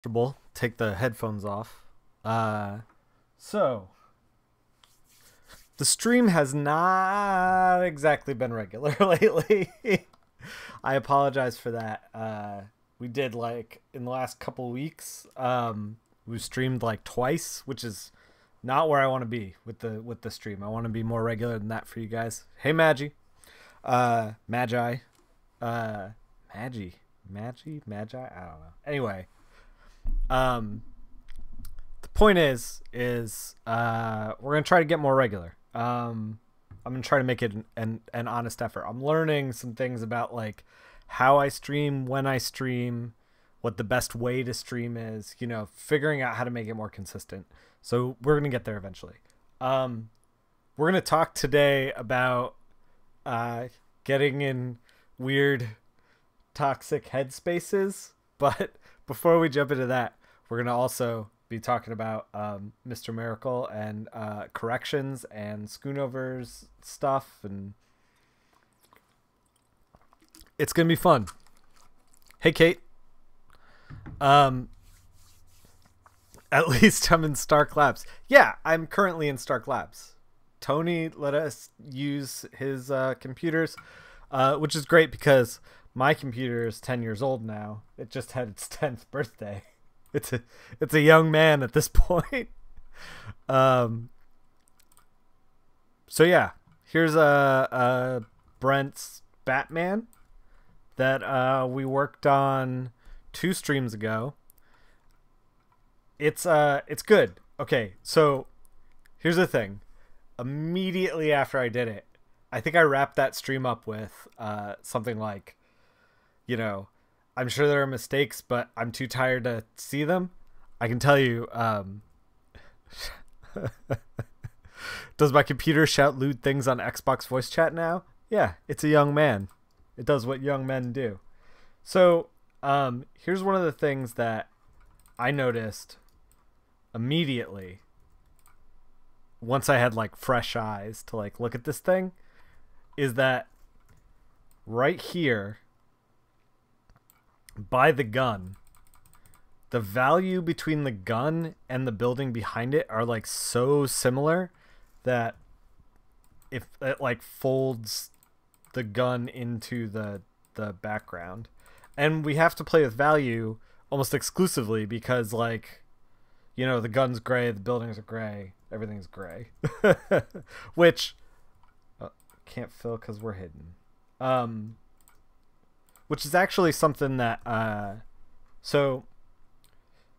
Comfortable. Take the headphones off. So the stream has not exactly been regular lately. I apologize for that. We did like in the last couple weeks. We streamed like twice, which is not where I want to be with the stream. I want to be more regular than that for you guys. Hey, Magi, Magi. I don't know. Anyway, um, the point is we're gonna try to get more regular. I'm gonna try to make it an honest effort. I'm learning some things about like how I stream, when I stream, what the best way to stream is. You know, figuring out how to make it more consistent. So we're gonna get there eventually. We're gonna talk today about getting in weird, toxic headspaces. But before we jump into that, we're gonna also be talking about Mr. Miracle and corrections and Schoonover's stuff, and it's gonna be fun. Hey, Kate. At least I'm in Stark Labs. Yeah, I'm currently in Stark Labs. Tony let us use his computers, which is great because my computer is 10 years old now. It just had its 10th birthday. It's a young man at this point. So yeah, here's a Brent's Batman that we worked on 2 streams ago. It's good. Okay, so here's the thing. Immediately after I did it, I think I wrapped that stream up with something like, you know, I'm sure there are mistakes, but I'm too tired to see them. I can tell you, does my computer shout lewd things on Xbox voice chat now? Yeah, it's a young man. It does what young men do. So, here's one of the things that I noticed immediately once I had like fresh eyes to like look at this thing, is that right here by the gun, the value between the gun and the building behind it are like so similar that if it like folds the gun into the background. And we have to play with value almost exclusively because, like, you know, the gun's gray, the buildings are gray, everything's gray. Which can't fill because we're hidden. Which is actually something that so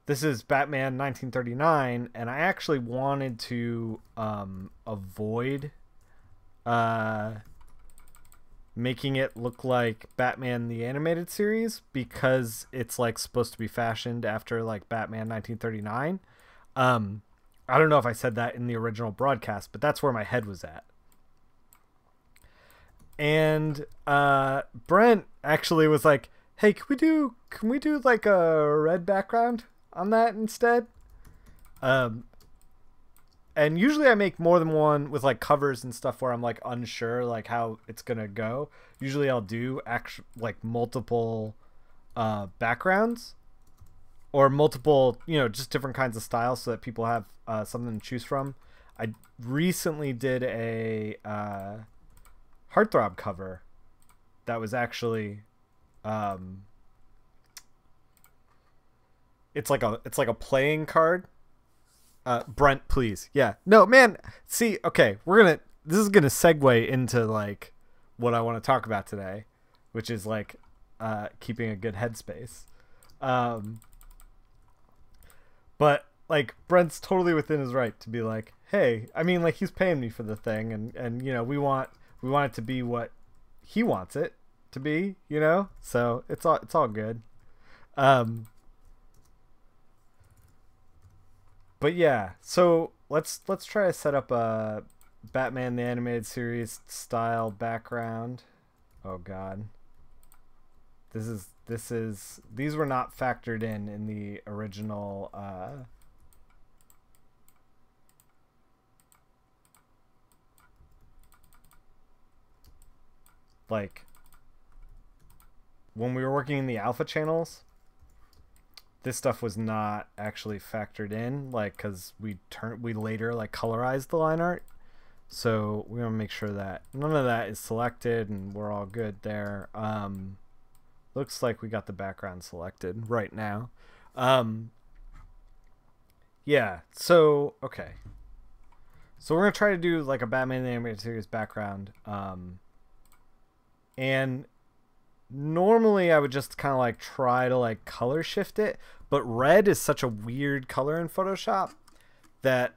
this is Batman 1939, and I actually wanted to avoid making it look like Batman the Animated Series because it's like supposed to be fashioned after like Batman 1939. I don't know if I said that in the original broadcast, but that's where my head was at. And Brent actually was like, "Hey, can we do like a red background on that instead?" And usually I make more than one with like covers and stuff where I'm like unsure like how it's gonna go. Usually I'll do like multiple backgrounds or multiple, you know, just different kinds of styles so that people have something to choose from. I recently did a Heartthrob cover that was actually it's like a playing card. Brent, please. Yeah. No, man. See, okay, this is gonna segue into like what I want to talk about today, which is like keeping a good headspace. But like Brent's totally within his right to be like, hey, I mean, like, he's paying me for the thing, and you know, we want it to be what he wants it to be, you know? So it's all good. But yeah, so let's try to set up a Batman the Animated Series style background. Oh god. These were not factored in the original like when we were working in the alpha channels. this stuff was not actually factored in, like, because we later like colorized the line art. So we want to make sure that none of that is selected and we're all good there. Looks like we got the background selected right now. Yeah, so, okay. So we're going to try to do like a Batman animated series background. And normally I would just kind of like try to like color shift it, but red is such a weird color in Photoshop that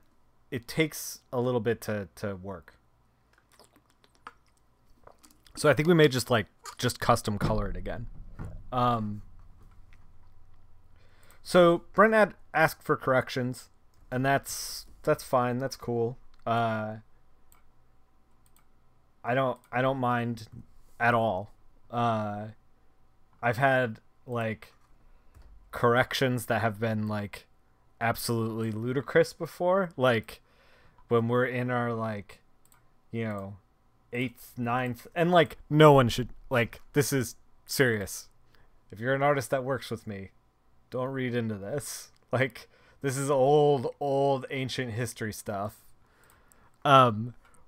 it takes a little bit to work. So I think we may just custom color it again. So Brent had asked for corrections, and that's fine. That's cool. I don't mind at all. I've had like corrections that have been like absolutely ludicrous before, like when we're in our like, you know, 8th, 9th, and like no one should, like, this is serious. If you're an artist that works with me, don't read into this. Like, this is old ancient history stuff.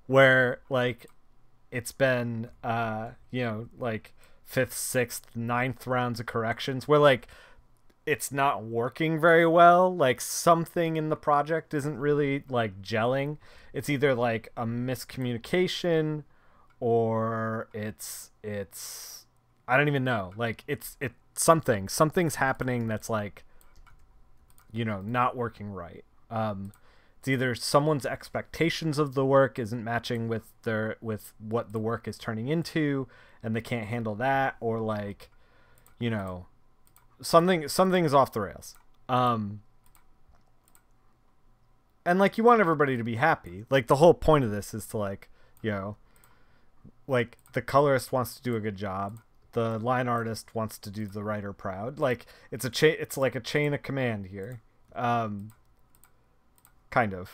Where like it's been you know, like 5th, 6th, 9th rounds of corrections where like it's not working very well, like something in the project isn't really like gelling. It's either like a miscommunication or it's I don't even know, like it's something's happening that's like, you know, not working right. It's either someone's expectations of the work isn't matching with what the work is turning into and they can't handle that, or like, you know, something's off the rails. And like you want everybody to be happy. Like the whole point of this is to like, you know, like the colorist wants to do a good job. The line artist wants to do the writer proud. Like it's like a chain of command here. Kind of.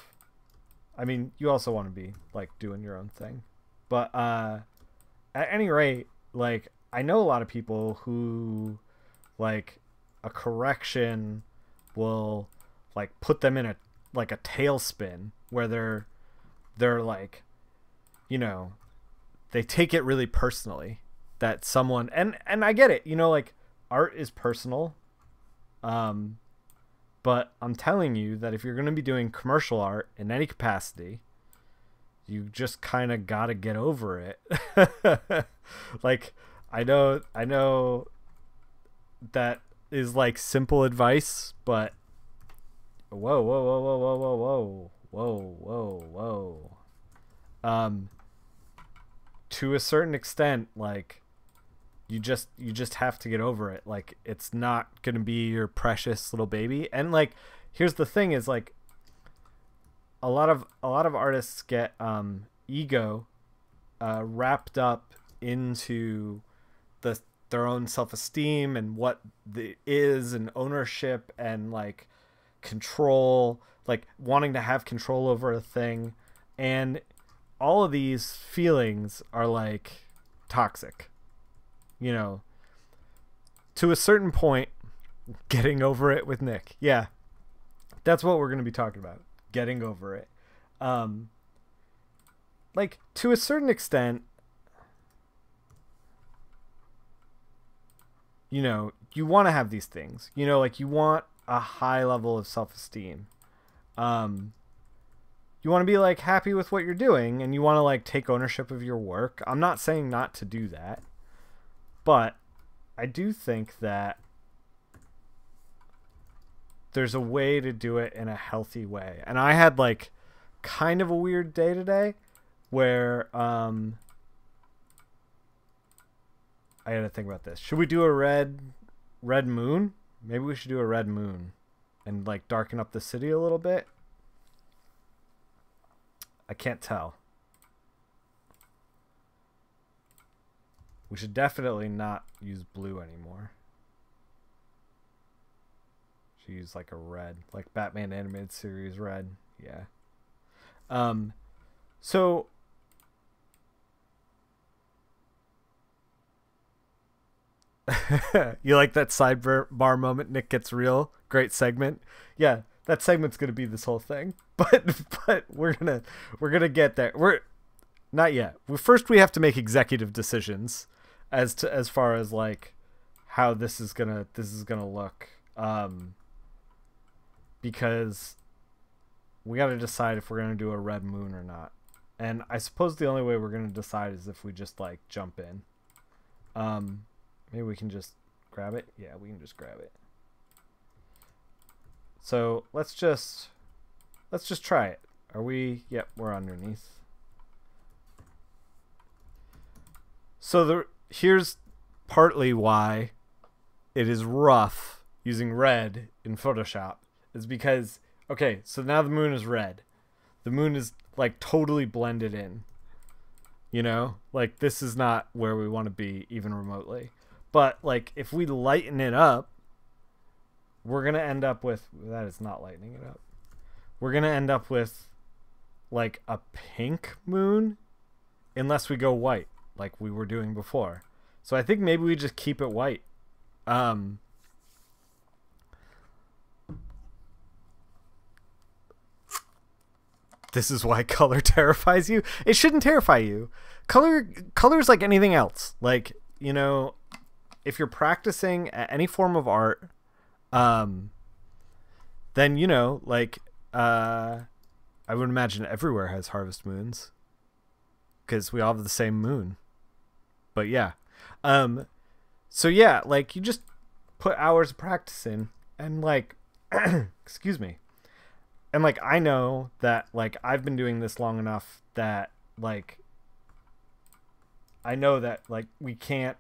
I mean, you also want to be like doing your own thing. But at any rate, like I know a lot of people who like a correction will like put them in a tailspin where they're like, you know, they take it really personally that someone, and I get it, you know, like art is personal. But I'm telling you that if you're going to be doing commercial art in any capacity, you just kind of got to get over it. Like, I know that is like simple advice, but whoa. To a certain extent, like, you just have to get over it. Like, it's not gonna be your precious little baby. And like, here's the thing: is like, a lot of artists get ego wrapped up into their own self-esteem and what is and ownership and like control, like wanting to have control over a thing, and all of these feelings are like toxic. You know, to a certain point, getting over it with Nick. Yeah, that's what we're going to be talking about. Getting over it. Like, to a certain extent, you know, you want to have these things. You know, like, you want a high level of self-esteem. You want to be, like, happy with what you're doing, and you want to, like, take ownership of your work. I'm not saying not to do that. But I do think that there's a way to do it in a healthy way. And I had like kind of a weird day today where I gotta think about this. Should we do a red moon? Maybe we should do a red moon and like darken up the city a little bit. I can't tell. We should definitely not use blue anymore. Should use like a red, like Batman animated series red. Yeah. So You like that sidebar moment? Nick gets real. Great segment. Yeah, that segment's gonna be this whole thing. But we're gonna get there. We're not yet. First, we have to make executive decisions as far as like how this is gonna look. Because we got to decide if we're gonna do a red moon or not. And I suppose the only way we're gonna decide is if we just like jump in. Maybe we can just grab it. Yeah, we can just grab it. So let's just try it. Are we? Yep, we're underneath. So here's partly why it is rough using red in Photoshop, is because, okay, so now the moon is red. The moon is like totally blended in. You know, like this is not where we want to be even remotely. But like if we lighten it up, we're going to end up with, that is not lightening it up. We're going to end up with like a pink moon unless we go white like we were doing before. So I think maybe we just keep it white. This is why color terrifies you. It shouldn't terrify you. Color is like anything else. Like, you know, if you're practicing any form of art, then, you know, like, I would imagine everywhere has harvest moons because we all have the same moon. But yeah. So yeah, like you just put hours of practice in and like, excuse me. And like, I know that like I've been doing this long enough that like, I know that like we can't,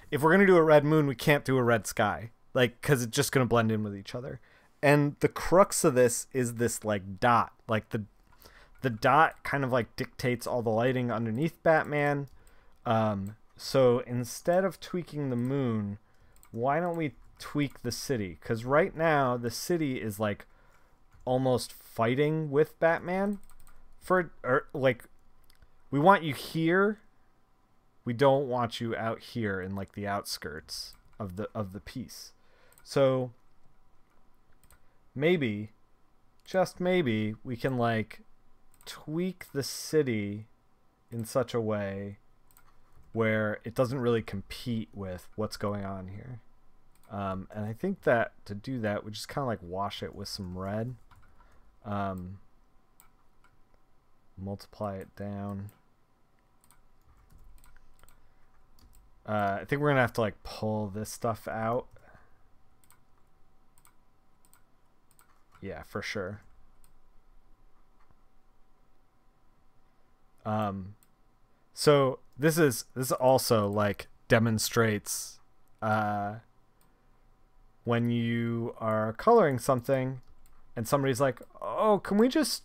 if we're going to do a red moon, we can't do a red sky, like, cause it's just going to blend in with each other. And the crux of this is this like dot, like the dot kind of like dictates all the lighting underneath Batman. So instead of tweaking the moon, why don't we tweak the city? Cause right now the city is like almost fighting with Batman or like, we want you here. We don't want you out here in like the outskirts of the piece. So maybe, just maybe, we can like tweak the city in such a way where it doesn't really compete with what's going on here. And I think that to do that, we just kind of like wash it with some red. Multiply it down. I think we're gonna have to like pull this stuff out. Yeah, for sure. So this also like demonstrates when you are coloring something and somebody's like, oh, can we just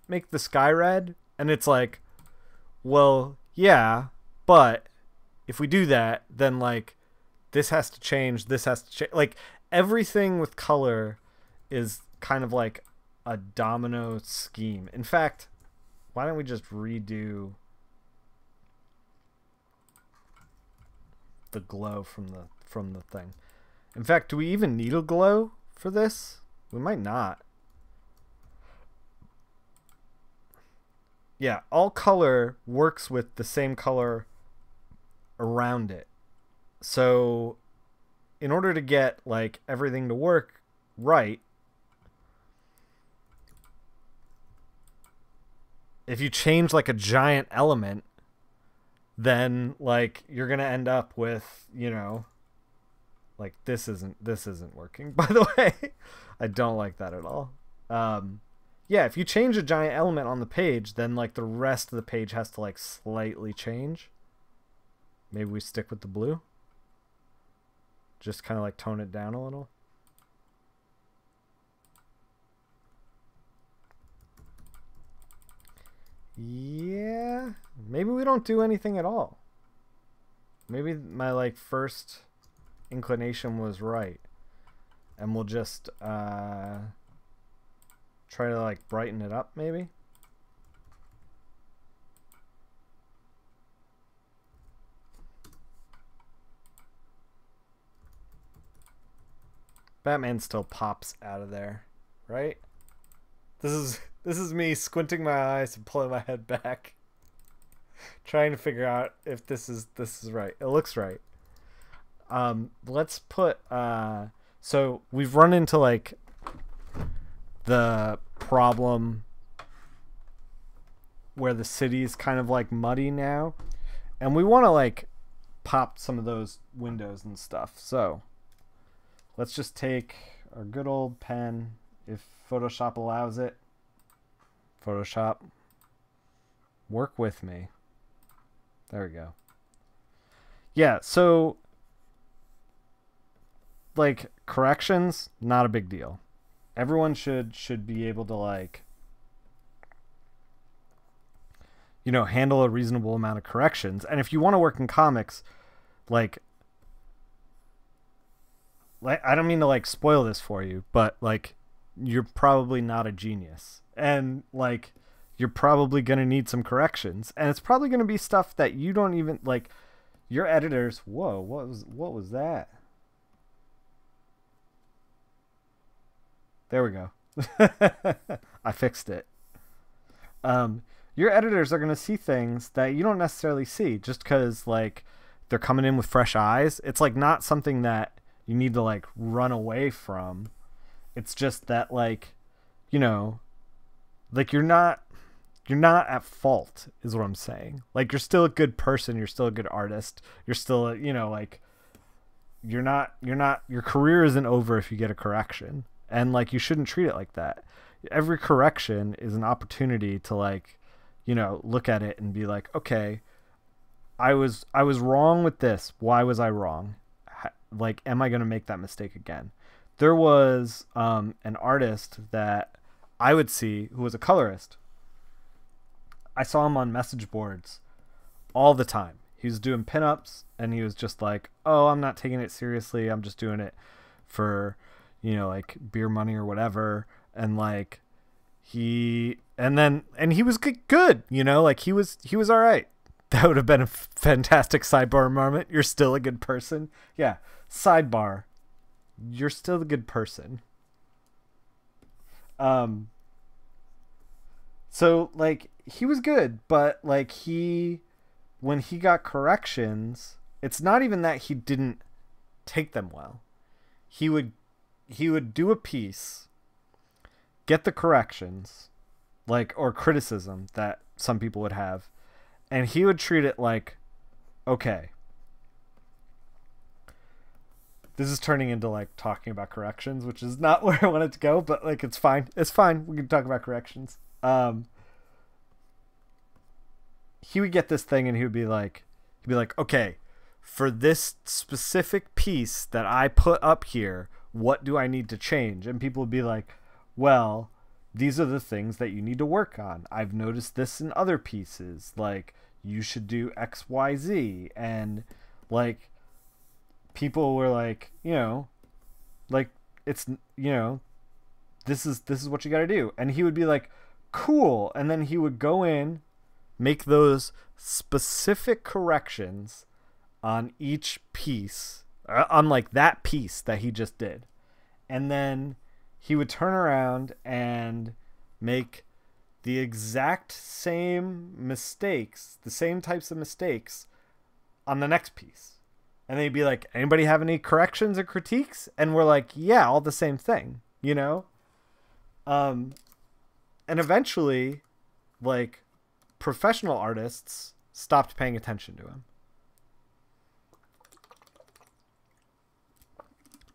make the sky red? And it's like, well, yeah, but if we do that, then like this has to change, this has to change. Like everything with color is kind of like a domino scheme. In fact, why don't we just redo the glow from the thing? In fact, do we even need a glow for this? We might not. Yeah, all color works with the same color around it. So in order to get like everything to work right, if you change like a giant element, then like you're gonna end up with, you know, like this isn't working. By the way, I don't like that at all. Yeah, if you change a giant element on the page, then like the rest of the page has to like slightly change. Maybe we stick with the blue. Just kind of like tone it down a little. Yeah, maybe we don't do anything at all. Maybe my like first inclination was right, and we'll just try to like brighten it up maybe. Batman still pops out of there, right? This is me squinting my eyes and pulling my head back, trying to figure out if this is right. It looks right. Let's put so we've run into like the problem where the city's kind of like muddy now, and we want to like pop some of those windows and stuff. So let's just take our good old pen, if Photoshop allows it. Photoshop, work with me. There we go. Yeah, so like corrections, not a big deal. Everyone should be able to like, you know, handle a reasonable amount of corrections. And if you want to work in comics, like I don't mean to like spoil this for you, but like you're probably not a genius, and like you're probably going to need some corrections, and it's probably going to be stuff that you don't even like your editors. Whoa, what was that? There we go. I fixed it. Your editors are going to see things that you don't necessarily see just because like they're coming in with fresh eyes. It's like not something that you need to like run away from. It's just that like, you know, like you're not at fault is what I'm saying. Like you're still a good person. You're still a good artist. You're still, you know, like you're not, your career isn't over if you get a correction. And like, you shouldn't treat it like that. Every correction is an opportunity to like, you know, look at it and be like, okay, I was wrong with this. Why was I wrong? Like, am I going to make that mistake again? There was an artist that I would see who was a colorist. I saw him on message boards all the time. He was doing pinups, and he was just like, oh, I'm not taking it seriously. I'm just doing it for, you know, like beer money or whatever. And like he was good, you know, like he was all right. That would have been a fantastic sidebar moment. You're still a good person. Yeah. Sidebar. You're still a good person. So like he was good, but like when he got corrections, it's not even that he didn't take them well. He would do a piece, get the corrections, like, or criticism that some people would have, and he would treat it like, okay, this is turning into like talking about corrections, which is not where I want it to go, but like it's fine. It's fine. We can talk about corrections. He would get this thing and he'd be like, okay, for this specific piece that I put up here, what do I need to change? And people would be like, well, these are the things that you need to work on. I've noticed this in other pieces. Like, you should do X, Y, Z. And like, people were like, you know, like, it's, you know, this is what you got to do. And he would be like, cool. And then he would go in, make those specific corrections on each piece, on like that piece that he just did. And then he would turn around and make the exact same mistakes, the same types of mistakes on the next piece. And they'd be like, anybody have any corrections or critiques? And we're like, yeah, all the same thing, you know? And eventually, like, professional artists stopped paying attention to him.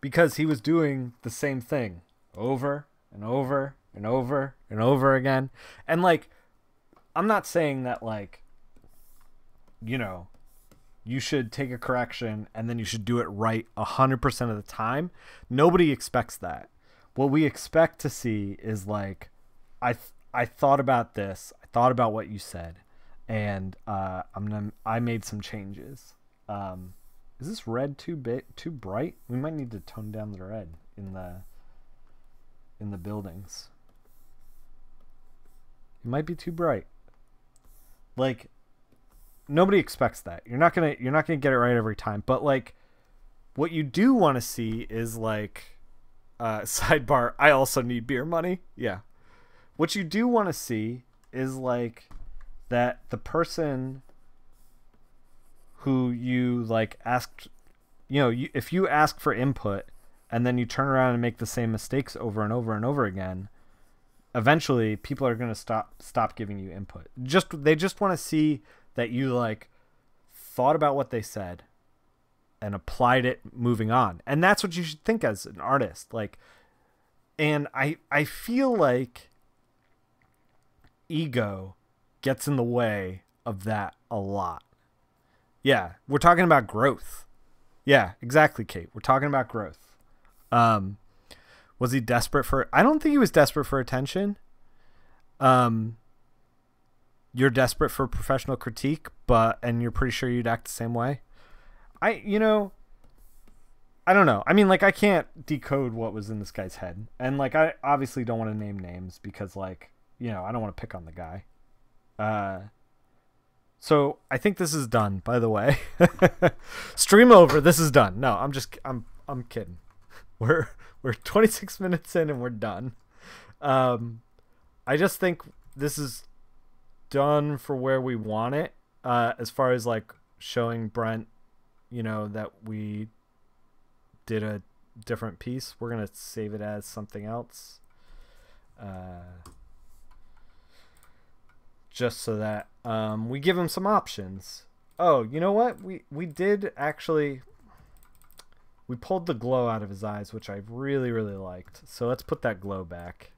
Because he was doing the same thing over and over and over and over again. And like, I'm not saying that like, you know, you should take a correction and then you should do it right 100% of the time. Nobody expects that. What we expect to see is like, I thought about this. I thought about what you said, and I made some changes. Is this red too bright? We might need to tone down the red in the buildings. It might be too bright. Like, nobody expects that. You're not gonna get it right every time. But like, what you do want to see is like, Sidebar, I also need beer money. Yeah. What you do want to see is like that the person who you like asked, if you ask for input and then you turn around and make the same mistakes over and over and over again, eventually people are going to stop giving you input. They just want to see that you like thought about what they said and applied it moving on. And that's what you should think as an artist. Like, and I feel like ego gets in the way of that a lot. Yeah, we're talking about growth. Yeah, exactly, Kate. We're talking about growth. Was he desperate for... I don't think he was desperate for attention. You're desperate for professional critique, and you're pretty sure you'd act the same way. I don't know. I mean, like, I can't decode what was in this guy's head. And, like, I obviously don't want to name names because, like, I don't want to pick on the guy. So I think this is done, by the way. Stream over. This is done. No, I'm kidding. We're 26 minutes in and we're done. I just think this is done for where we want it. As far as like showing Brent, that we did a different piece. We're going to save it as something else. Just so that we give him some options. Oh, you know what? We did actually... We pulled the glow out of his eyes, which I really, really liked. So let's put that glow back.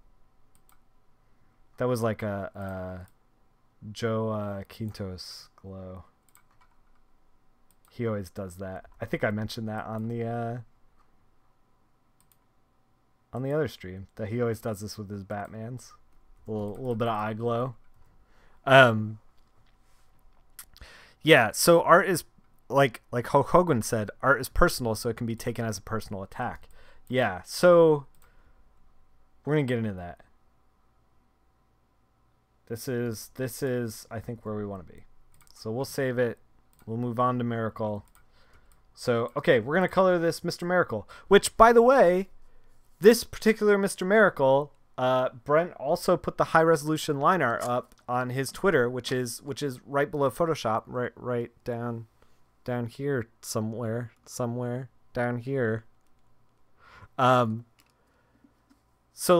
That was like a Joe Quintos glow. He always does that. I think I mentioned that on the other stream, that he always does this with his Batmans. A little bit of eye glow. Yeah, so art is like Hulk Hogan said, art is personal, so it can be taken as a personal attack. Yeah, so we're gonna get into that. This is I think where we want to be. So we'll save it. We'll move on to Miracle. So okay, we're gonna color this Mr. Miracle, which, by the way, this particular Mr. Miracle, Brent also put the high resolution line art up on his Twitter, which is right below Photoshop, right down here somewhere down here. So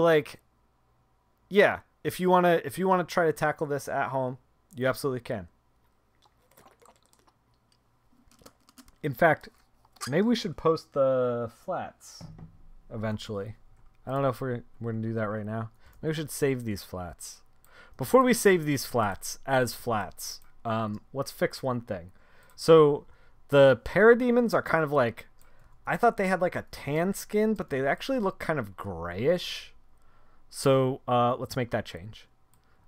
like, yeah, if you want to try to tackle this at home, you absolutely can. In fact, maybe we should post the flats eventually. I don't know if we're going to do that right now. Maybe we should save these flats. Before we save these flats as flats, let's fix one thing. So the parademons are kind of like, I thought they had like a tan skin, but they actually look kind of grayish. So let's make that change.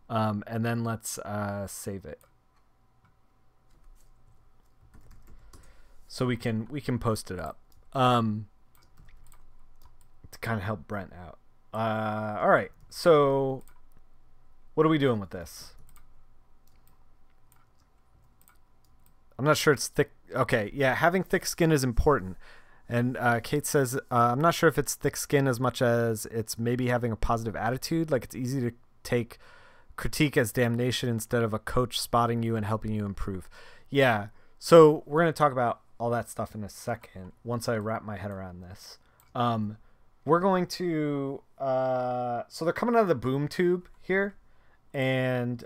And then let's save it. So we can post it up. To kind of help Brent out. All right, so what are we doing with this? I'm not sure it's thick. Okay, yeah, having thick skin is important. And Kate says, I'm not sure if it's thick skin as much as it's maybe having a positive attitude. Like, it's easy to take critique as damnation instead of a coach spotting you and helping you improve. Yeah, so we're going to talk about all that stuff in a second once I wrap my head around this. We're going to... so they're coming out of the boom tube here. And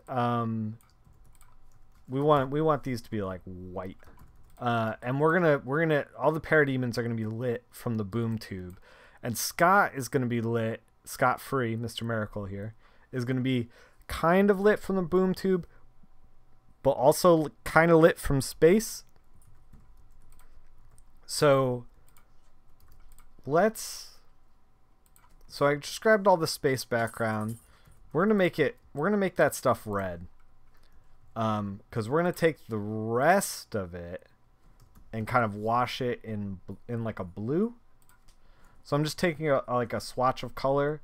we want these to be like white. And we're gonna all the parademons are gonna be lit from the boom tube, and Scott is gonna be lit. Scott Free, Mr. Miracle here, is gonna be kind of lit from the boom tube, but also kind of lit from space. So so I just grabbed all the space background. We're gonna make that stuff red, because we're gonna take the rest of it and kind of wash it in like a blue. So I'm just taking like a swatch of color.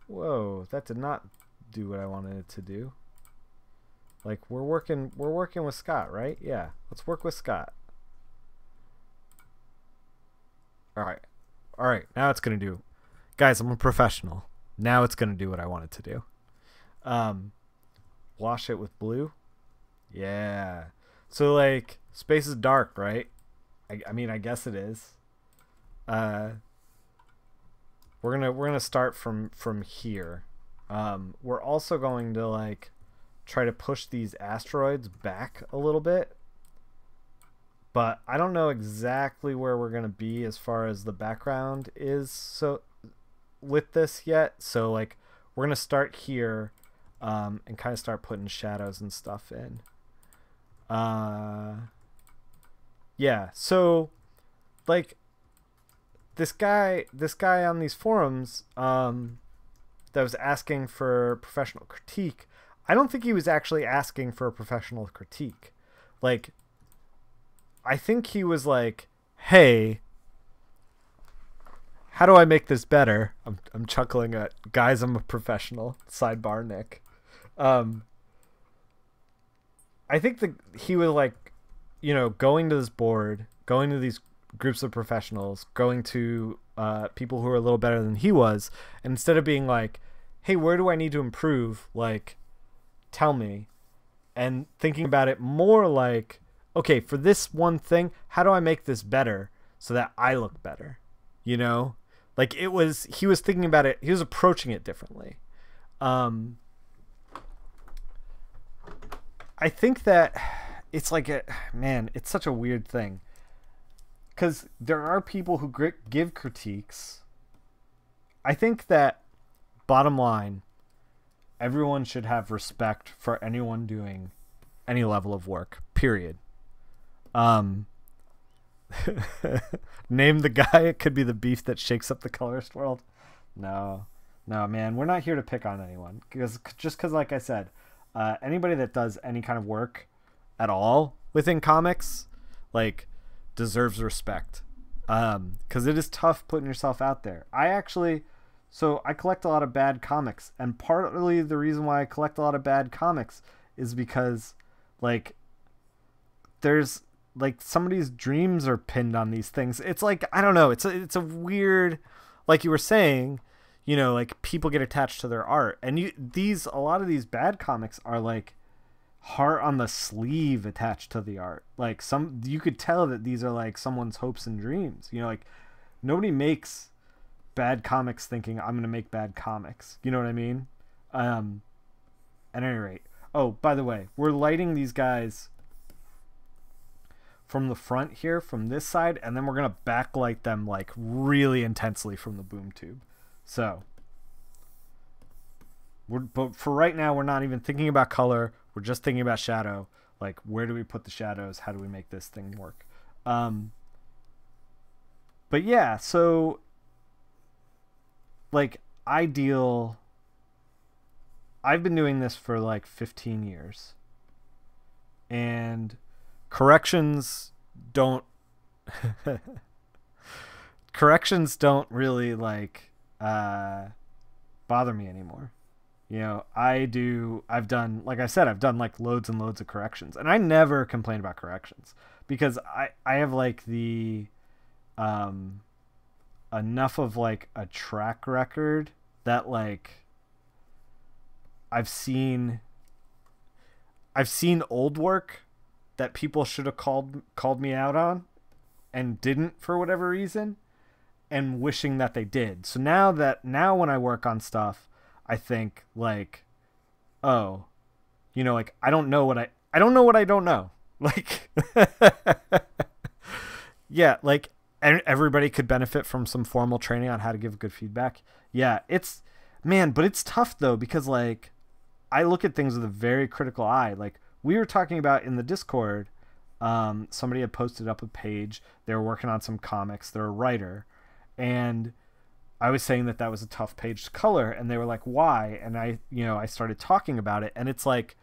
Whoa, that did not do what I wanted it to do. Like, we're working with Scott, right? Yeah, let's work with Scott. All right, All right, now it's gonna do. Guys, I'm a professional. Now it's gonna do what I want it to do. Wash it with blue. Yeah. So like space is dark, right? I mean, I guess it is. We're gonna start from here. We're also going to like try to push these asteroids back a little bit, but I don't know exactly where we're gonna be as far as the background is. So with this yet, so like we're gonna start here, and kind of start putting shadows and stuff in. Yeah. So like this guy on these forums that was asking for professional critique, I don't think he was actually asking for a professional critique. Like, I think he was like, hey, how do I make this better? I'm chuckling at, guys, I'm a professional. Sidebar Nick. I think he was like, you know, going to this board, going to these groups of professionals, going to people who are a little better than he was, and instead of being like, hey, where do I need to improve? Like, tell me. And thinking about it more like, okay, for this one thing, how do I make this better so that I look better? You know? Like, he was thinking about it, he was approaching it differently. I think that it's like it's such a weird thing. Because there are people who give critiques. I think that, bottom line, everyone should have respect for anyone doing any level of work, period. Name the guy, it could be the beef that shakes up the colorist world. No, man, we're not here to pick on anyone. Just because, like I said, anybody that does any kind of work at all within comics, like, deserves respect, because it is tough putting yourself out there. I collect a lot of bad comics, and partly the reason why I collect a lot of bad comics is because, like, there's like somebody's dreams are pinned on these things. It's like, I don't know, it's a weird, like you were saying, you know, like people get attached to their art, and a lot of these bad comics are like heart on the sleeve attached to the art. Like, you could tell that these are like someone's hopes and dreams, you know, like nobody makes bad comics thinking I'm gonna make bad comics, you know what I mean? At any rate, oh, by the way, we're lighting these guys from the front here, from this side, and then we're gonna backlight them like really intensely from the boom tube. So but for right now, we're not even thinking about color. We're just thinking about shadow. Like, where do we put the shadows? How do we make this thing work? But yeah, so like I've been doing this for like 15 years, and corrections don't really like bother me anymore. You know, I've done, like I said, I've done like loads and loads of corrections, and I never complain about corrections because I have like the enough of like a track record that like I've seen old work that people should have called me out on and didn't for whatever reason, and wishing that they did. So now when I work on stuff, I think like, oh, you know, like I don't know what I don't know. Like, yeah, like everybody could benefit from some formal training on how to give good feedback. Yeah, but it's tough though, because like I look at things with a very critical eye. Like we were talking about in the Discord, somebody had posted up a page. They were working on some comics. They're a writer, and I was saying that was a tough page to color, and they were like, why? And I started talking about it, and it's like,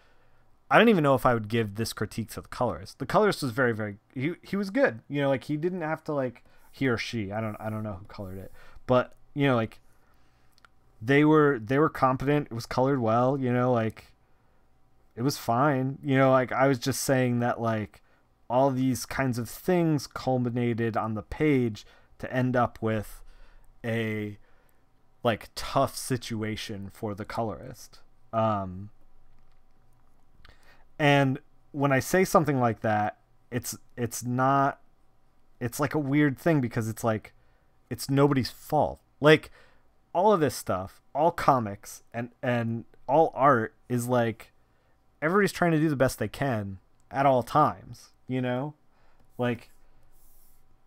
I don't even know if I would give this critique to the colorist. The colorist was very, very, he was good. You know, like he didn't have to like, he or she, I don't know who colored it, but you know, like they were competent. It was colored well, you know, like it was fine. You know, like I was just saying that like all these kinds of things culminated on the page to end up with a like tough situation for the colorist. And when I say something like that, it's not, it's like a weird thing because it's like, it's nobody's fault. Like all of this stuff, all comics and all art is like, everybody's trying to do the best they can at all times, you know? Like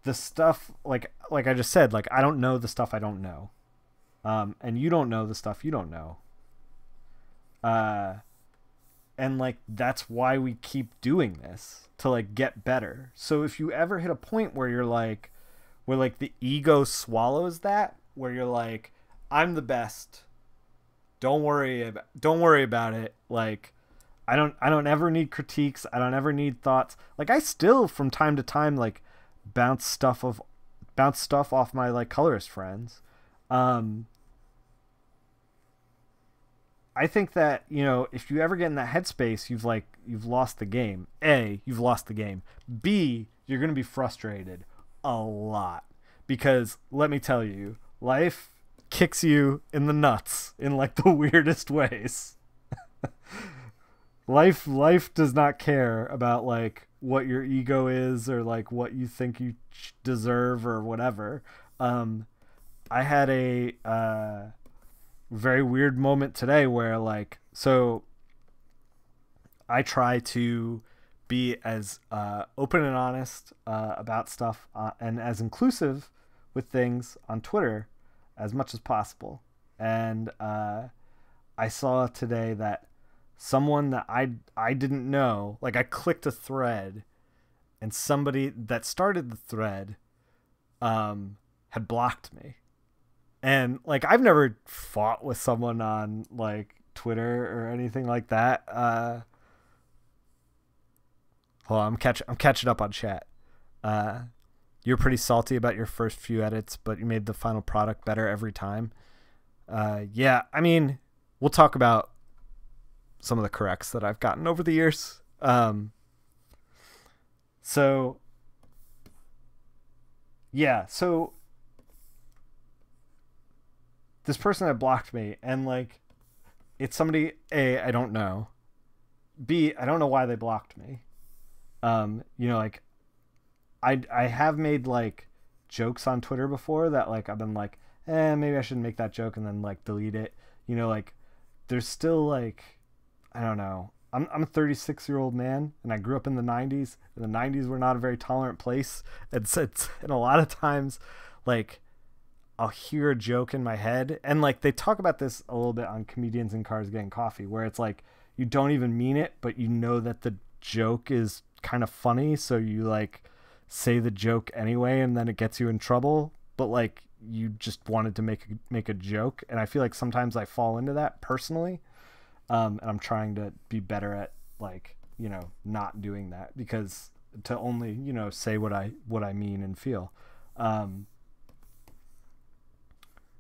the stuff, like I just said, like I don't know the stuff I don't know. And you don't know the stuff you don't know. And like that's why we keep doing this, to like get better. So if you ever hit a point where you're like, where like the ego swallows that, where you're like, I'm the best, don't worry about it, like I don't ever need critiques, I don't ever need thoughts. Like I still from time to time like bounce stuff off my like colorist friends. I think that, you know, if you ever get in that headspace, you've lost the game. A, you've lost the game. B, you're going to be frustrated a lot, because let me tell you, life kicks you in the nuts in like the weirdest ways. Life does not care about like what your ego is or like what you think you deserve or whatever. I had a very weird moment today where like, so I try to be as open and honest about stuff and as inclusive with things on Twitter as much as possible. And I saw today that someone that I didn't know, like I clicked a thread and somebody that started the thread had blocked me. And like I've never fought with someone on like Twitter or anything like that. Hold on, I'm catching up on chat. You're pretty salty about your first few edits, but you made the final product better every time. Yeah, I mean, we'll talk about some of the corrects that I've gotten over the years. So this person had blocked me, and like, it's somebody, A, I don't know. B, I don't know why they blocked me. You know, like I have made like jokes on Twitter before that like I've been like, maybe I shouldn't make that joke, and then like delete it. You know, like there's still like, I don't know. I'm a 36-year-old man, and I grew up in the 90s, and the 90s were not a very tolerant place. And a lot of times, like, I'll hear a joke in my head, and like they talk about this a little bit on Comedians in Cars Getting Coffee, where it's like you don't even mean it, but you know that the joke is kind of funny, so you like say the joke anyway, and then it gets you in trouble, but like you just wanted to make a joke. And I feel like sometimes I fall into that personally, and I'm trying to be better at like, you know, not doing that, because to only, you know, say what I mean and feel.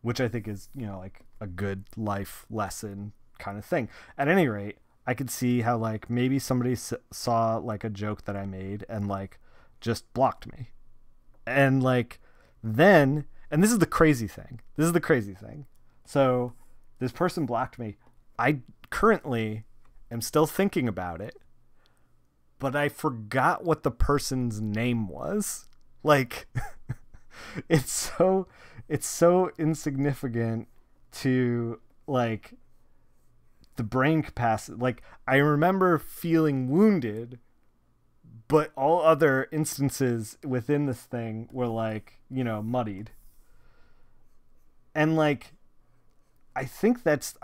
Which I think is, you know, like a good life lesson kind of thing. At any rate, I could see how like maybe somebody saw like a joke that I made and like just blocked me. And like then, and this is the crazy thing. So this person blocked me. I currently am still thinking about it, but I forgot what the person's name was. Like it's so insignificant to like the brain capacity. Like I remember feeling wounded, but all other instances within this thing were like, you know, muddied. And like I think that's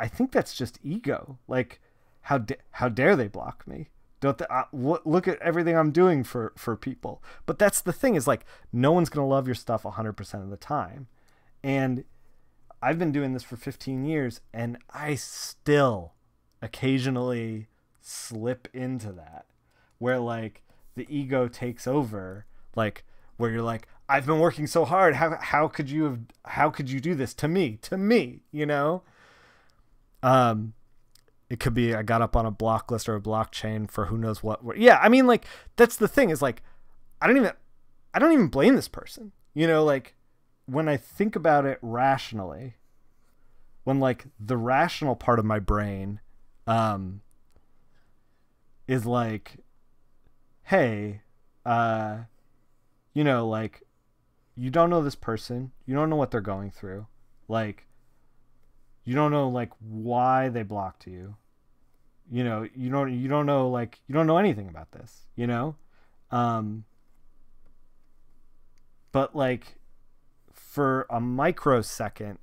just ego. Like how dare they block me? Don't they, look at everything I'm doing for people. But that's the thing, is like no one's going to love your stuff 100% of the time. And I've been doing this for 15 years, and I still occasionally slip into that, where like the ego takes over, like where you're like, I've been working so hard. How could you do this to me, you know? It could be I got up on a block list or a blockchain for who knows what. Yeah, I mean, like that's the thing, is like I don't even blame this person. You know, like when I think about it rationally, when like the rational part of my brain um is like, hey, uh like, you don't know this person, you don't know what they're going through, like, you don't know like why they blocked you, you don't know, like, you don't know anything about this, um but like for a microsecond,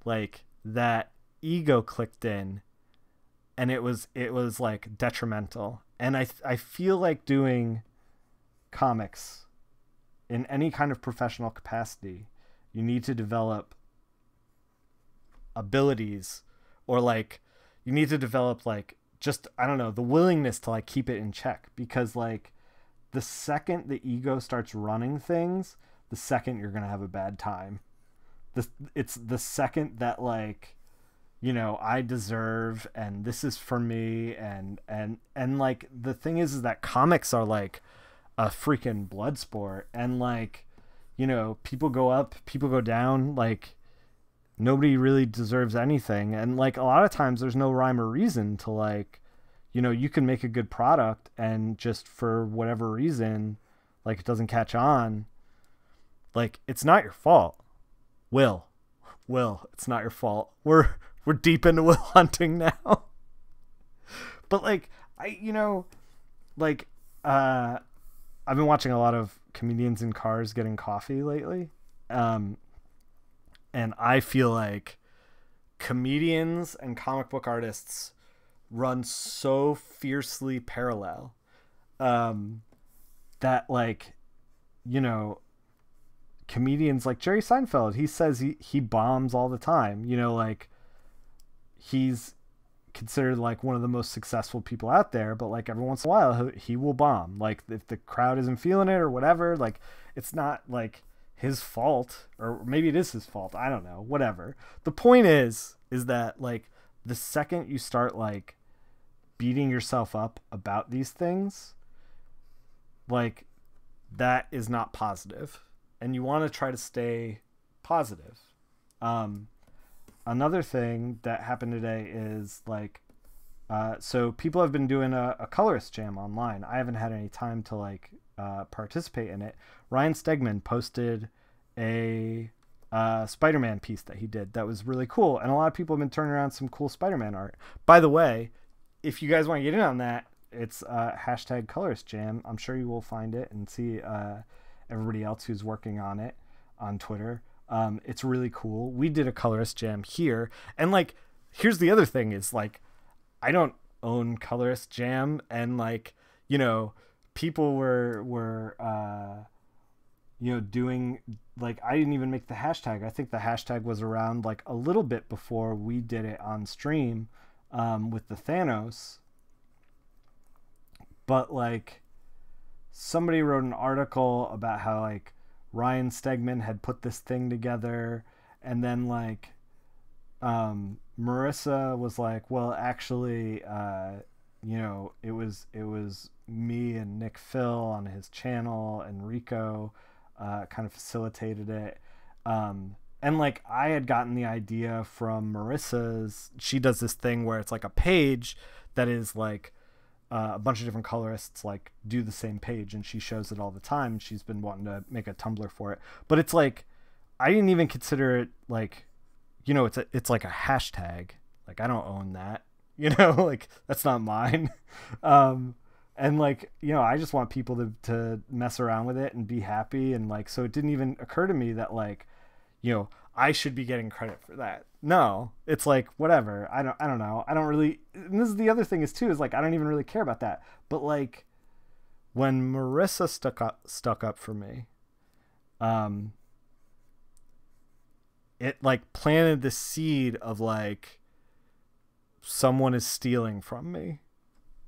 like that ego clicked in, and it was like detrimental. And I feel like doing comics in any kind of professional capacity, you need to develop abilities, or like you need to develop like, just, I don't know, the willingness to like keep it in check, because like the second the ego starts running things, the second you're going to have a bad time. It's the second that like, I deserve, and this is for me, and like the thing is that comics are like a freaking blood sport, and like, people go up, people go down, like nobody really deserves anything, and like a lot of times there's no rhyme or reason to like, you can make a good product and just for whatever reason, like it doesn't catch on. Like, it's not your fault. Will, it's not your fault. We're deep into Will Hunting now. But like, like, I've been watching a lot of comedians in cars getting coffee lately. And I feel like comedians and comic book artists run so fiercely parallel, that like, comedians like Jerry Seinfeld, he says he bombs all the time, like he's considered like one of the most successful people out there, but like every once in a while he will bomb, like if the crowd isn't feeling it or whatever. Like, it's not like his fault, or maybe it is his fault, I don't know, whatever. The point is that like the second you start like beating yourself up about these things, like that is not positive, and you want to try to stay positive. Another thing that happened today is like, so people have been doing a colorist jam online. I haven't had any time to like participate in it. Ryan Stegman posted a Spider-Man piece that he did that was really cool, and a lot of people have been turning around some cool Spider-Man art. By the way, if you guys want to get in on that, it's hashtag colorist jam. I'm sure you will find it and see everybody else who's working on it on Twitter. It's really cool. We did a colorist jam here, and like, here's the other thing is like, I don't own colorist jam, and like, people were doing, like, I didn't even make the hashtag. I think the hashtag was around like a little bit before we did it on stream, with the Thanos. But like, somebody wrote an article about how like Ryan Stegman had put this thing together, and then like Marissa was like, well, actually, it was me and Nickfil on his channel, and Rico kind of facilitated it. And like, I had gotten the idea from Marissa's. She does this thing where it's like a page that is like a bunch of different colorists like do the same page, and she shows it all the time. She's been wanting to make a Tumblr for it, but it's like, I didn't even consider it like, it's like a hashtag. Like, I don't own that, like that's not mine. And like, I just want people to mess around with it and be happy. And like, so it didn't even occur to me that like, I should be getting credit for that. No, it's like, whatever. I don't know. I don't really, and this is the other thing is too, is like, I don't even really care about that. But like, when Marissa stuck up for me, it like planted the seed of like, someone is stealing from me,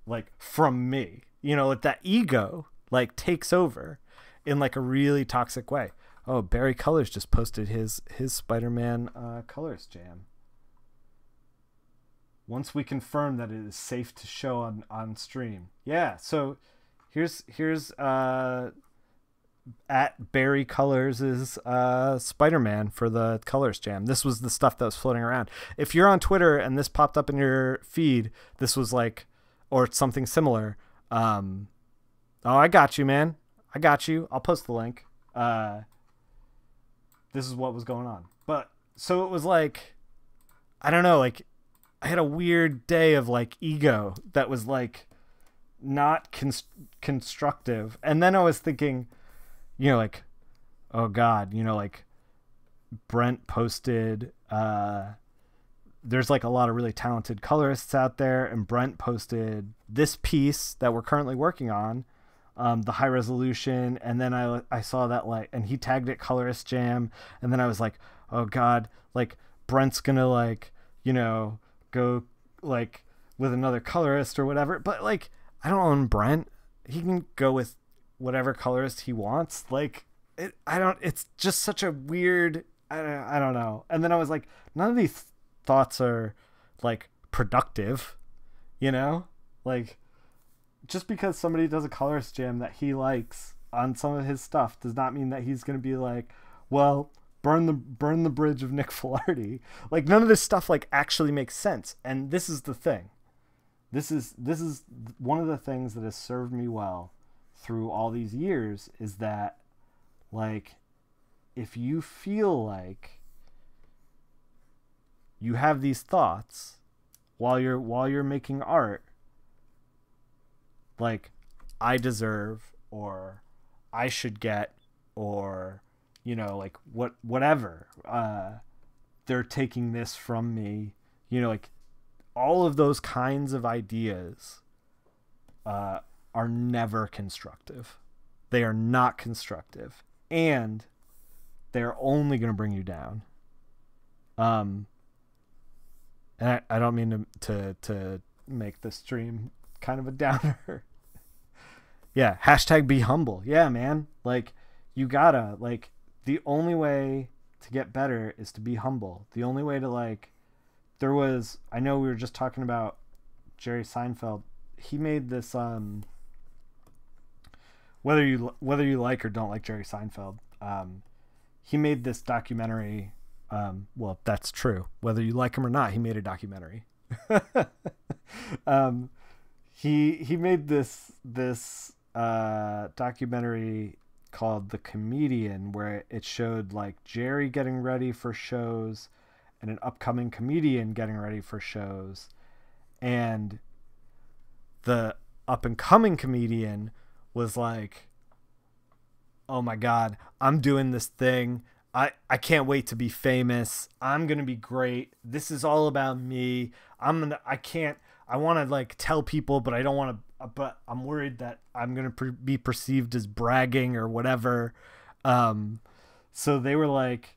like like that ego like takes over in like a really toxic way. Oh, Barry Colors just posted his Spider-Man colorist jam. Once we confirm that it is safe to show on stream. Yeah, so here's at Barry Colors is Spider-Man for the Colors Jam. This was the stuff that was floating around. If you're on Twitter and this popped up in your feed, this was like, or something similar. Oh, I got you, man. I got you. I'll post the link. This is what was going on. But so it was like, I don't know, like I had a weird day of like ego that was like not constructive. And then I was thinking, you know, like, oh God, you know, like Brent posted, there's like a lot of really talented colorists out there, and Brent posted this piece that we're currently working on, the high resolution. And then I saw that, like, and he tagged it Colorist Jam. And then I was like, oh God, like Brent's gonna like, you know, go like with another colorist or whatever. But like, I don't own Brent. He can go with whatever colorist he wants. Like it's just such a weird, I don't know. And then I was like, none of these thoughts are like productive, you know, like just because somebody does a colorist jam that he likes on some of his stuff does not mean that he's going to be like, well, burn the bridge of Nick Filardi. Like none of this stuff like actually makes sense. And this is the thing. This is one of the things that has served me well through all these years, is that like, if you feel like you have these thoughts while you're making art, like I deserve, or I should get, or, you know, like whatever, they're taking this from me, you know, like all of those kinds of ideas are never constructive. They are not constructive, and they're only going to bring you down. And I don't mean to make the stream kind of a downer. Yeah, hashtag be humble. Yeah, man. Like, you gotta, like, the only way to get better is to be humble. The only way to, like, I know we were just talking about Jerry Seinfeld. He made this, whether you like or don't like Jerry Seinfeld, he made this documentary. Well, that's true. Whether you like him or not, he made a documentary. He made this documentary called The Comedian, where it showed like Jerry getting ready for shows and an upcoming comedian getting ready for shows, and the up and coming comedian was like, oh my God, I'm doing this thing. I can't wait to be famous. I'm going to be great. This is all about me. I want to like tell people, but I don't want to, but I'm worried that I'm going to be perceived as bragging or whatever. So they were like,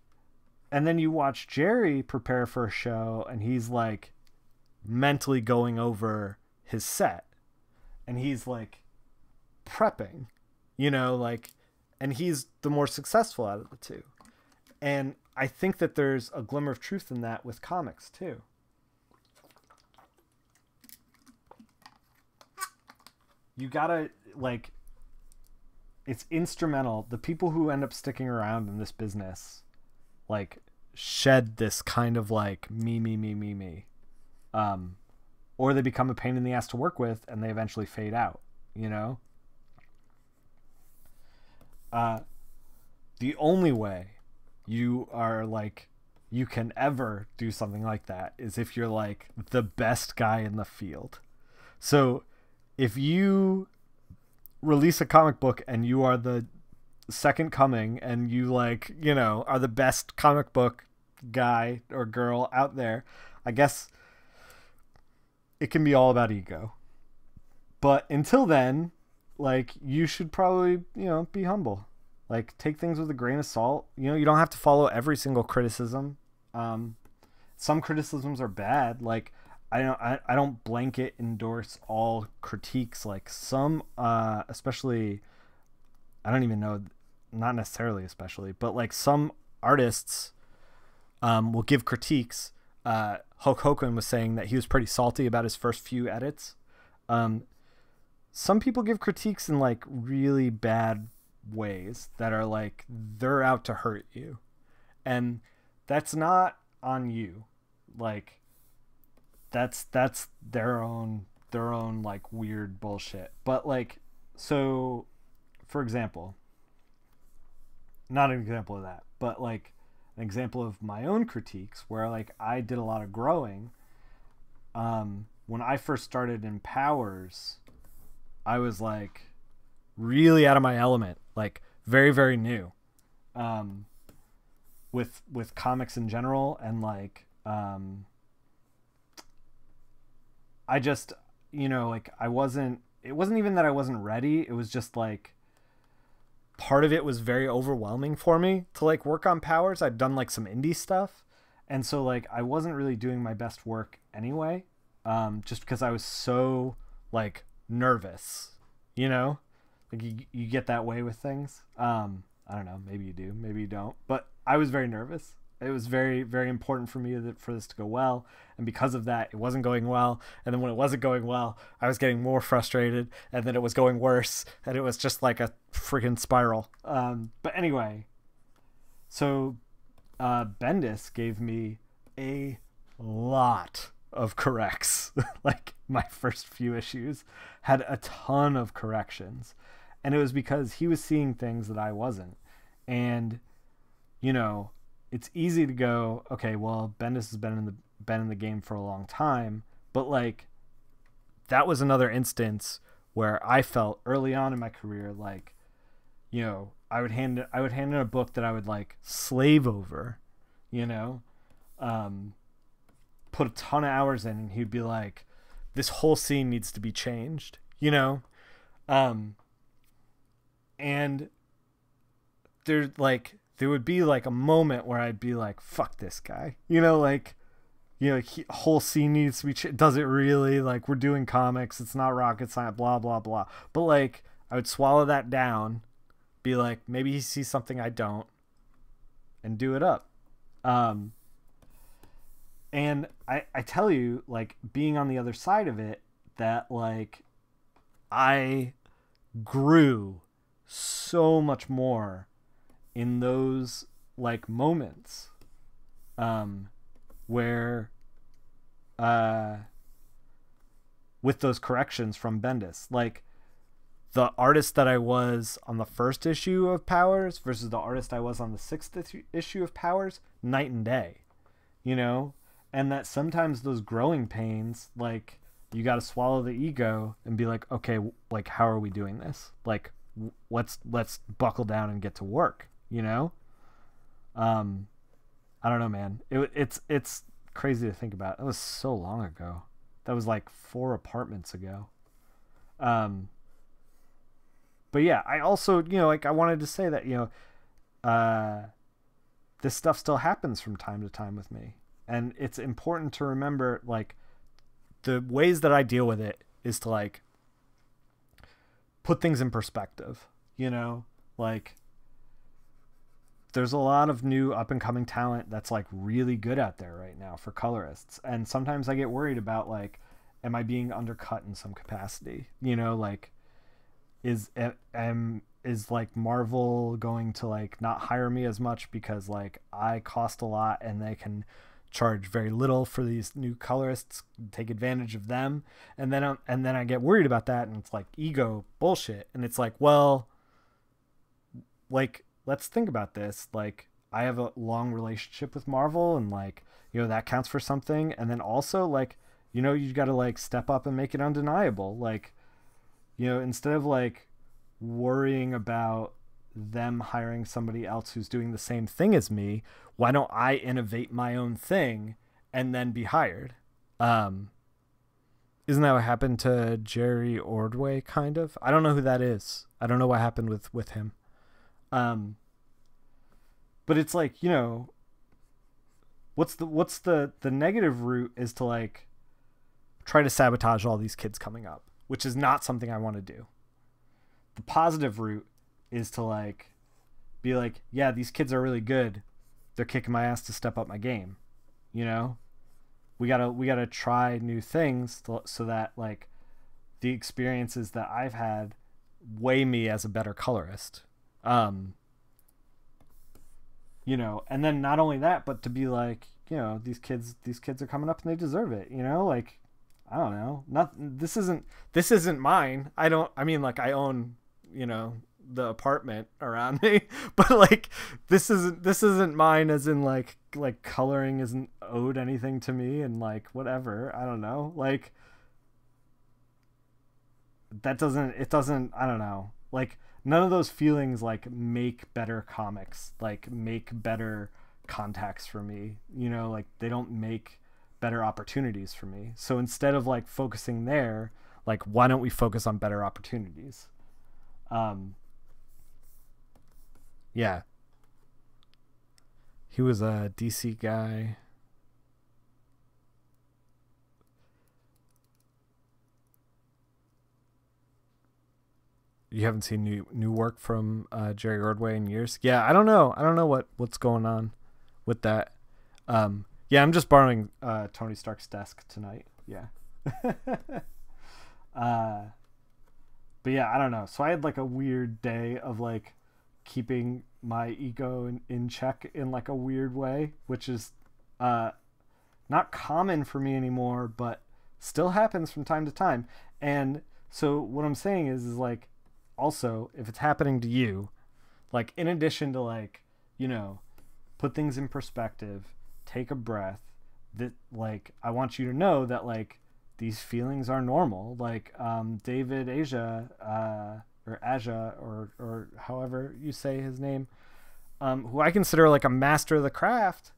and then you watch Jerry prepare for a show, and he's like mentally going over his set, and he's like prepping, you know, like, and he's the more successful out of the two. And I think that there's a glimmer of truth in that with comics too. You gotta, like, it's instrumental. The people who end up sticking around in this business, like, shed this kind of like me. Or they become a pain in the ass to work with, and they eventually fade out, you know? The only way you are like, you can ever do something like that is if you're like the best guy in the field. So if you release a comic book and you are the second coming, and you like, you know, are the best comic book guy or girl out there, I guess it can be all about ego. But until then, like, you should probably, you know, be humble. Like, take things with a grain of salt. You know, you don't have to follow every single criticism. Some criticisms are bad. Like, I don't blanket endorse all critiques. Like, some, especially, I don't even know, not necessarily especially, but like some artists will give critiques. Hulk Hogan was saying that he was pretty salty about his first few edits. Some people give critiques in like really bad ways that are like they're out to hurt you, and that's not on you. Like that's their own like weird bullshit. But like, so for example, not an example of that, but like an example of my own critiques where like I did a lot of growing. When I first started in Powers, I was like really out of my element, like very, very new, with comics in general. And like, I just, like it wasn't even that I wasn't ready. It was just like, part of it was very overwhelming for me to like work on Powers. I'd done like some indie stuff. And so like, I wasn't really doing my best work anyway. Just because I was so like nervous, like you get that way with things. I don't know, maybe you do, maybe you don't, but I was very nervous. It was very, very important for me for this to go well. And because of that, it wasn't going well. And then when it wasn't going well, I was getting more frustrated, and then it was going worse. And it was just like a freaking spiral. But anyway, so Bendis gave me a lot of corrects. Like my first few issues had a ton of corrections. And it was because he was seeing things that I wasn't. And, it's easy to go, okay, well, Bendis has been in the game for a long time, but like that was another instance where I felt early on in my career like, I would hand in a book that I would like slave over, put a ton of hours in, and he'd be like, this whole scene needs to be changed, and there would be like a moment where I'd be like, fuck this guy, whole scene needs to be does it really? Like, we're doing comics, it's not rocket science, blah blah blah. But like, I would swallow that down, be like, maybe he sees something I don't, and do it up. And I tell you, like, being on the other side of it, that like I grew so much more in those like moments where with those corrections from Bendis, like the artist that I was on the first issue of Powers versus the artist I was on the sixth issue of Powers, night and day, and that sometimes those growing pains, like, you got to swallow the ego and be like, okay, like, how are we doing this? Like, let's buckle down and get to work. I don't know, man. It's crazy to think about. That was so long ago. That was like 4 apartments ago. But yeah, I also, like, I wanted to say that, this stuff still happens from time to time with me. And it's important to remember, like, the ways that I deal with it is to like put things in perspective, like, there's a lot of new up and coming talent that's like really good out there right now for colorists. And sometimes I get worried about like, am I being undercut in some capacity? Like, is like Marvel going to like not hire me as much because like I cost a lot and they can charge very little for these new colorists, take advantage of them? And then I get worried about that, and it's like ego bullshit. And it's like, well, like, let's think about this. Like, I have a long relationship with Marvel, and like, that counts for something. And then also like, you got to like step up and make it undeniable. Like, instead of like worrying about them hiring somebody else who's doing the same thing as me, why don't I innovate my own thing and then be hired? Isn't that what happened to Jerry Ordway, kind of? I don't know who that is. I don't know what happened with him. But it's like, what's the negative route is to like try to sabotage all these kids coming up, which is not something I want to do. The positive route is to like be like, yeah, these kids are really good. They're kicking my ass to step up my game. We gotta try new things so that like the experiences that I've had weigh me as a better colorist. Um, you know, and then not only that, but to be like, you know, these kids are coming up and they deserve it, you know, like, I don't know, this isn't mine. I mean, like, I own, you know, the apartment around me, but like, this isn't mine, as in like coloring isn't owed anything to me, and like, whatever, I don't know, like, it doesn't, I don't know, like, none of those feelings like make better comics, like make better contacts for me, you know, like they don't make better opportunities for me. So instead of like focusing there, like, why don't we focus on better opportunities? um yeah, he was a DC guy. You haven't seen new work from Jerry Ordway in years. Yeah, I don't know what's going on with that. Yeah, I'm just borrowing Tony Stark's desk tonight. Yeah. uh, but yeah, I don't know. So I had like a weird day of like keeping my ego in check in like a weird way, which is uh, not common for me anymore, but still happens from time to time. And so what I'm saying is like, also, if it's happening to you, like, in addition to like, you know, put things in perspective, take a breath, that like, I want you to know that like these feelings are normal. Like, David Asia, or Aja, or however you say his name, who I consider like a master of the craft,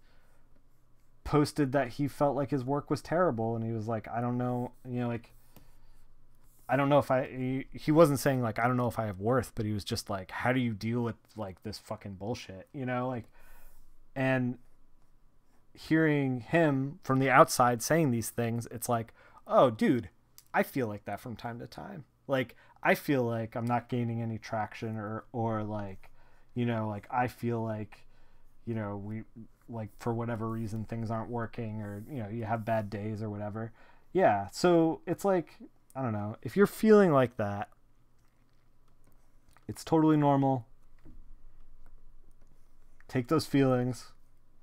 posted that he felt like his work was terrible, and he was like, I don't know, you know, like, I don't know if he wasn't saying like, I don't know if I have worth, but he was just like, how do you deal with like this fucking bullshit, you know, like, and hearing him from the outside saying these things, it's like, oh dude, I feel like that from time to time. Like, I feel like I'm not gaining any traction, or like, you know, like, I feel like, you know, we, like, for whatever reason things aren't working, or, you know, you have bad days or whatever. Yeah, so it's like, I don't know, if you're feeling like that, it's totally normal. Take those feelings,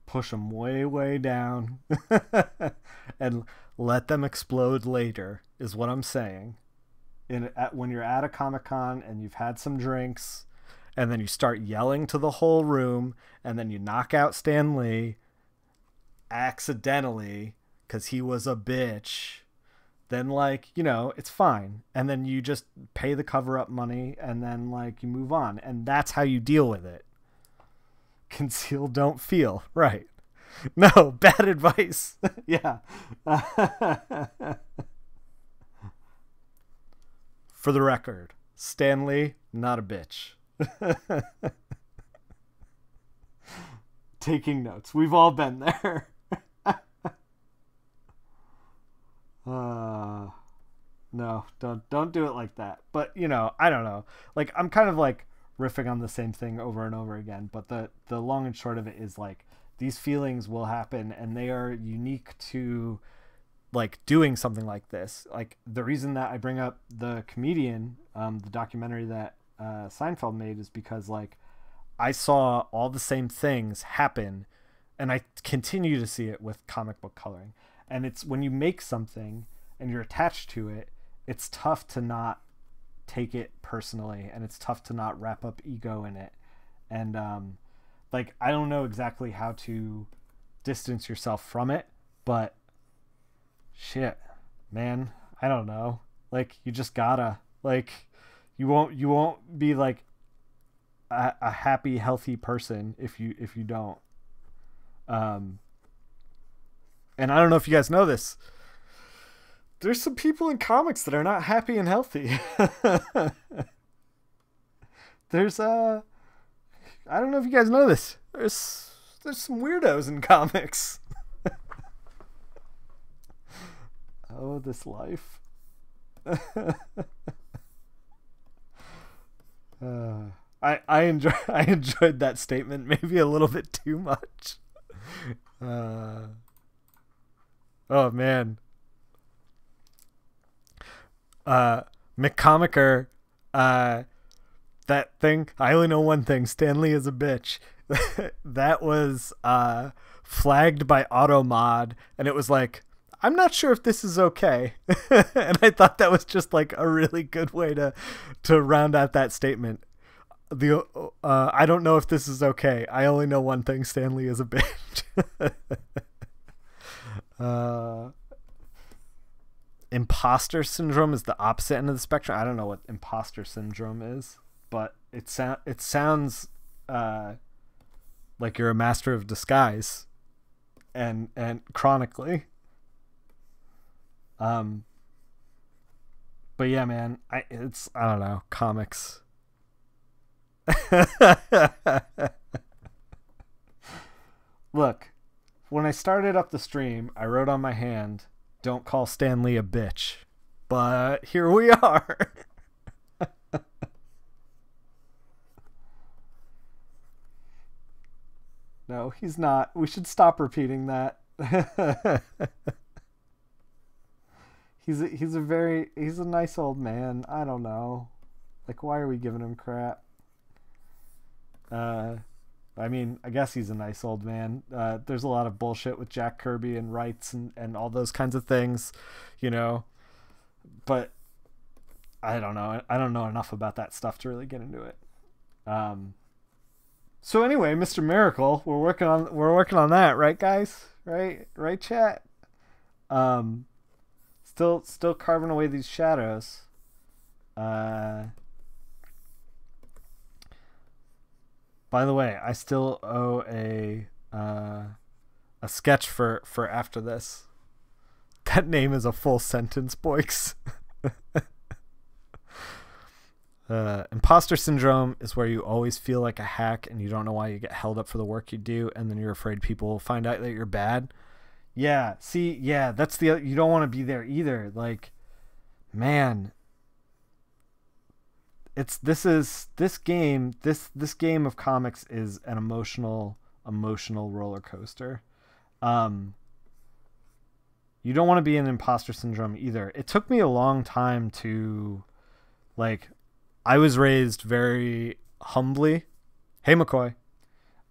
push them way, way down, and let them explode later, is what I'm saying. When you're at a Comic-Con and you've had some drinks, and then you start yelling to the whole room, and then you knock out Stan Lee accidentally because he was a bitch, then like, you know, it's fine. And then you just pay the cover up money, and then like you move on. And that's how you deal with it. Conceal, don't feel. Right. No, bad advice. Yeah. For the record, Stanley, not a bitch. Taking notes. We've all been there. No, don't do it like that. But, you know, I don't know. Like, I'm kind of like riffing on the same thing over and over again, but the long and short of it is like, these feelings will happen, and they are unique to like doing something like this. Like, the reason that I bring up the comedian, the documentary that Seinfeld made, is because like, I saw all the same things happen, and I continue to see it with comic book coloring. And it's when you make something and you're attached to it, it's tough to not take it personally, and it's tough to not wrap up ego in it. And like, I don't know exactly how to distance yourself from it, but shit, man, I don't know. Like, you just gotta, like, you won't be like a happy, healthy person if you don't. And I don't know if you guys know this, there's some people in comics that are not happy and healthy. There's I don't know if you guys know this, there's some weirdos in comics. Oh, this life. I enjoyed that statement maybe a little bit too much. Oh man. McComicker, that that thing. I only know one thing. Stanley is a bitch. That was flagged by AutoMod, and it was like, I'm not sure if this is okay. And I thought that was just like a really good way to round out that statement. I don't know if this is okay. I only know one thing. Stanley is a bitch. Imposter syndrome is the opposite end of the spectrum. I don't know what imposter syndrome is, but it sounds like you're a master of disguise, and chronically. But yeah, man, I don't know, comics. Look, when I started up the stream, I wrote on my hand, "Don't call Stanley a bitch," but here we are. No, he's not. We should stop repeating that. He's a nice old man. I don't know. Like, why are we giving him crap? I mean, I guess he's a nice old man. There's a lot of bullshit with Jack Kirby and rights and all those kinds of things, you know. But I don't know. I don't know enough about that stuff to really get into it. So anyway, Mr. Miracle, we're working on that, right, guys? Right, chat. Still carving away these shadows. By the way, I still owe a sketch for after this. That name is a full sentence, boys. Imposter syndrome is where you always feel like a hack and you don't know why you get held up for the work you do, and then you're afraid people will find out that you're bad. Yeah, see, yeah, that's you don't want to be there either. Like, man, this game of comics is an emotional roller coaster. You don't want to be in imposter syndrome either. It took me a long time to, like, I was raised very humbly. Hey, McCoy.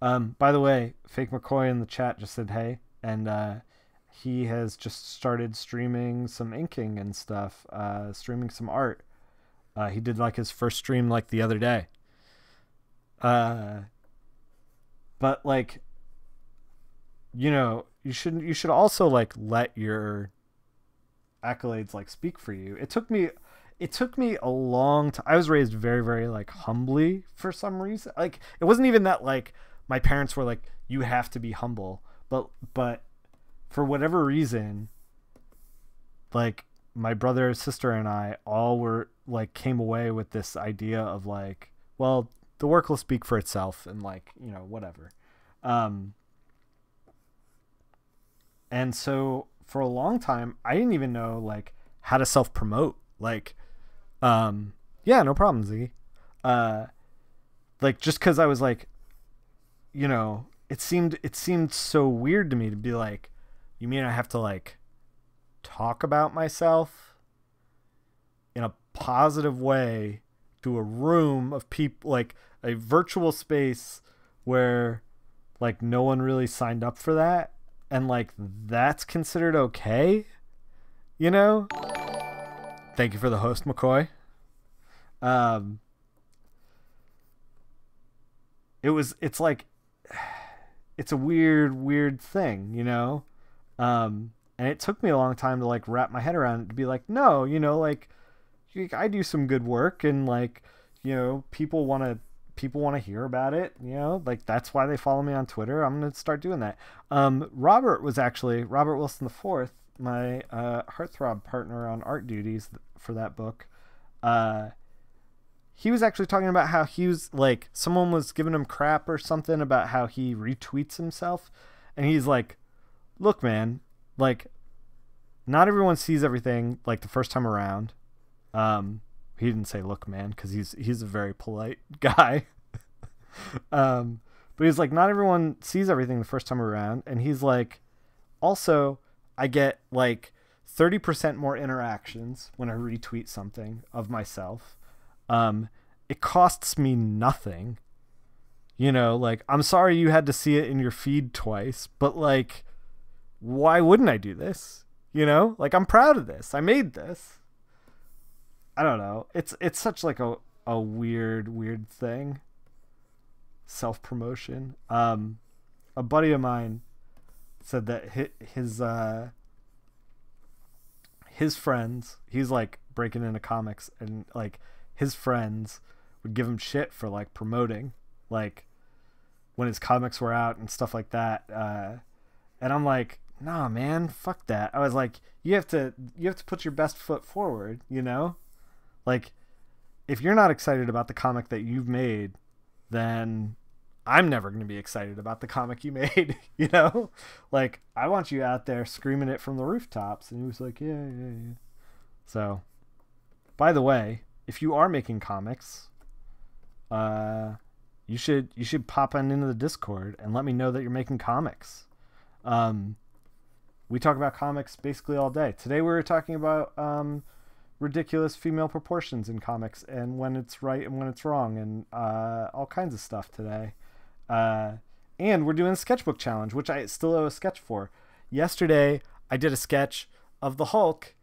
By the way, fake McCoy in the chat just said hey, and he has just started streaming some inking and stuff, streaming some art. He did like his first stream like the other day. But like, you know, you should also like let your accolades like speak for you. It took me a long time. I was raised very, very like humbly for some reason. Like, it wasn't even that like my parents were like, you have to be humble, but for whatever reason, like my brother, sister, and I all were like came away with this idea of like, well, the work will speak for itself, and like, you know, whatever. And so for a long time, I didn't even know like how to self-promote. Like, yeah, no problem, Ziggy. Like, just because I was like, you know, it seemed so weird to me to be like, you mean I have to like talk about myself in a positive way to a room of people, like a virtual space where like no one really signed up for that, and like that's considered okay, you know? Thank you for the host, McCoy. It's a weird thing, you know? And it took me a long time to like wrap my head around it, to be like, no, you know, like I do some good work, and like, you know, people want to hear about it, you know, like that's why they follow me on Twitter. I'm going to start doing that. Robert Wilson IV, my heartthrob partner on art duties for that book. He was actually talking about how he was like, someone was giving him crap or something about how he retweets himself. And he's like, look, man, like not everyone sees everything like the first time around. He didn't say look, man, because he's a very polite guy. But he's like, not everyone sees everything the first time around. And he's like, also, I get like 30% more interactions when I retweet something of myself. it costs me nothing. You know, like, I'm sorry you had to see it in your feed twice, but like, why wouldn't I do this? You know, like, I'm proud of this. I made this. I don't know. It's such like a weird thing. Self-promotion. A buddy of mine said that his friends, he's like breaking into comics, and like his friends would give him shit for like promoting, like when his comics were out and stuff like that. And I'm like, nah, man, fuck that. I was like, you have to put your best foot forward, you know? Like, if you're not excited about the comic that you've made, then I'm never going to be excited about the comic you made, you know? Like, I want you out there screaming it from the rooftops. And he was like, yeah. So, by the way, if you are making comics, you should pop on into the Discord and let me know that you're making comics. We talk about comics basically all day. Today we were talking about ridiculous female proportions in comics and when it's right and when it's wrong, and all kinds of stuff today. And we're doing a sketchbook challenge, which I still owe a sketch for. Yesterday I did a sketch of the Hulk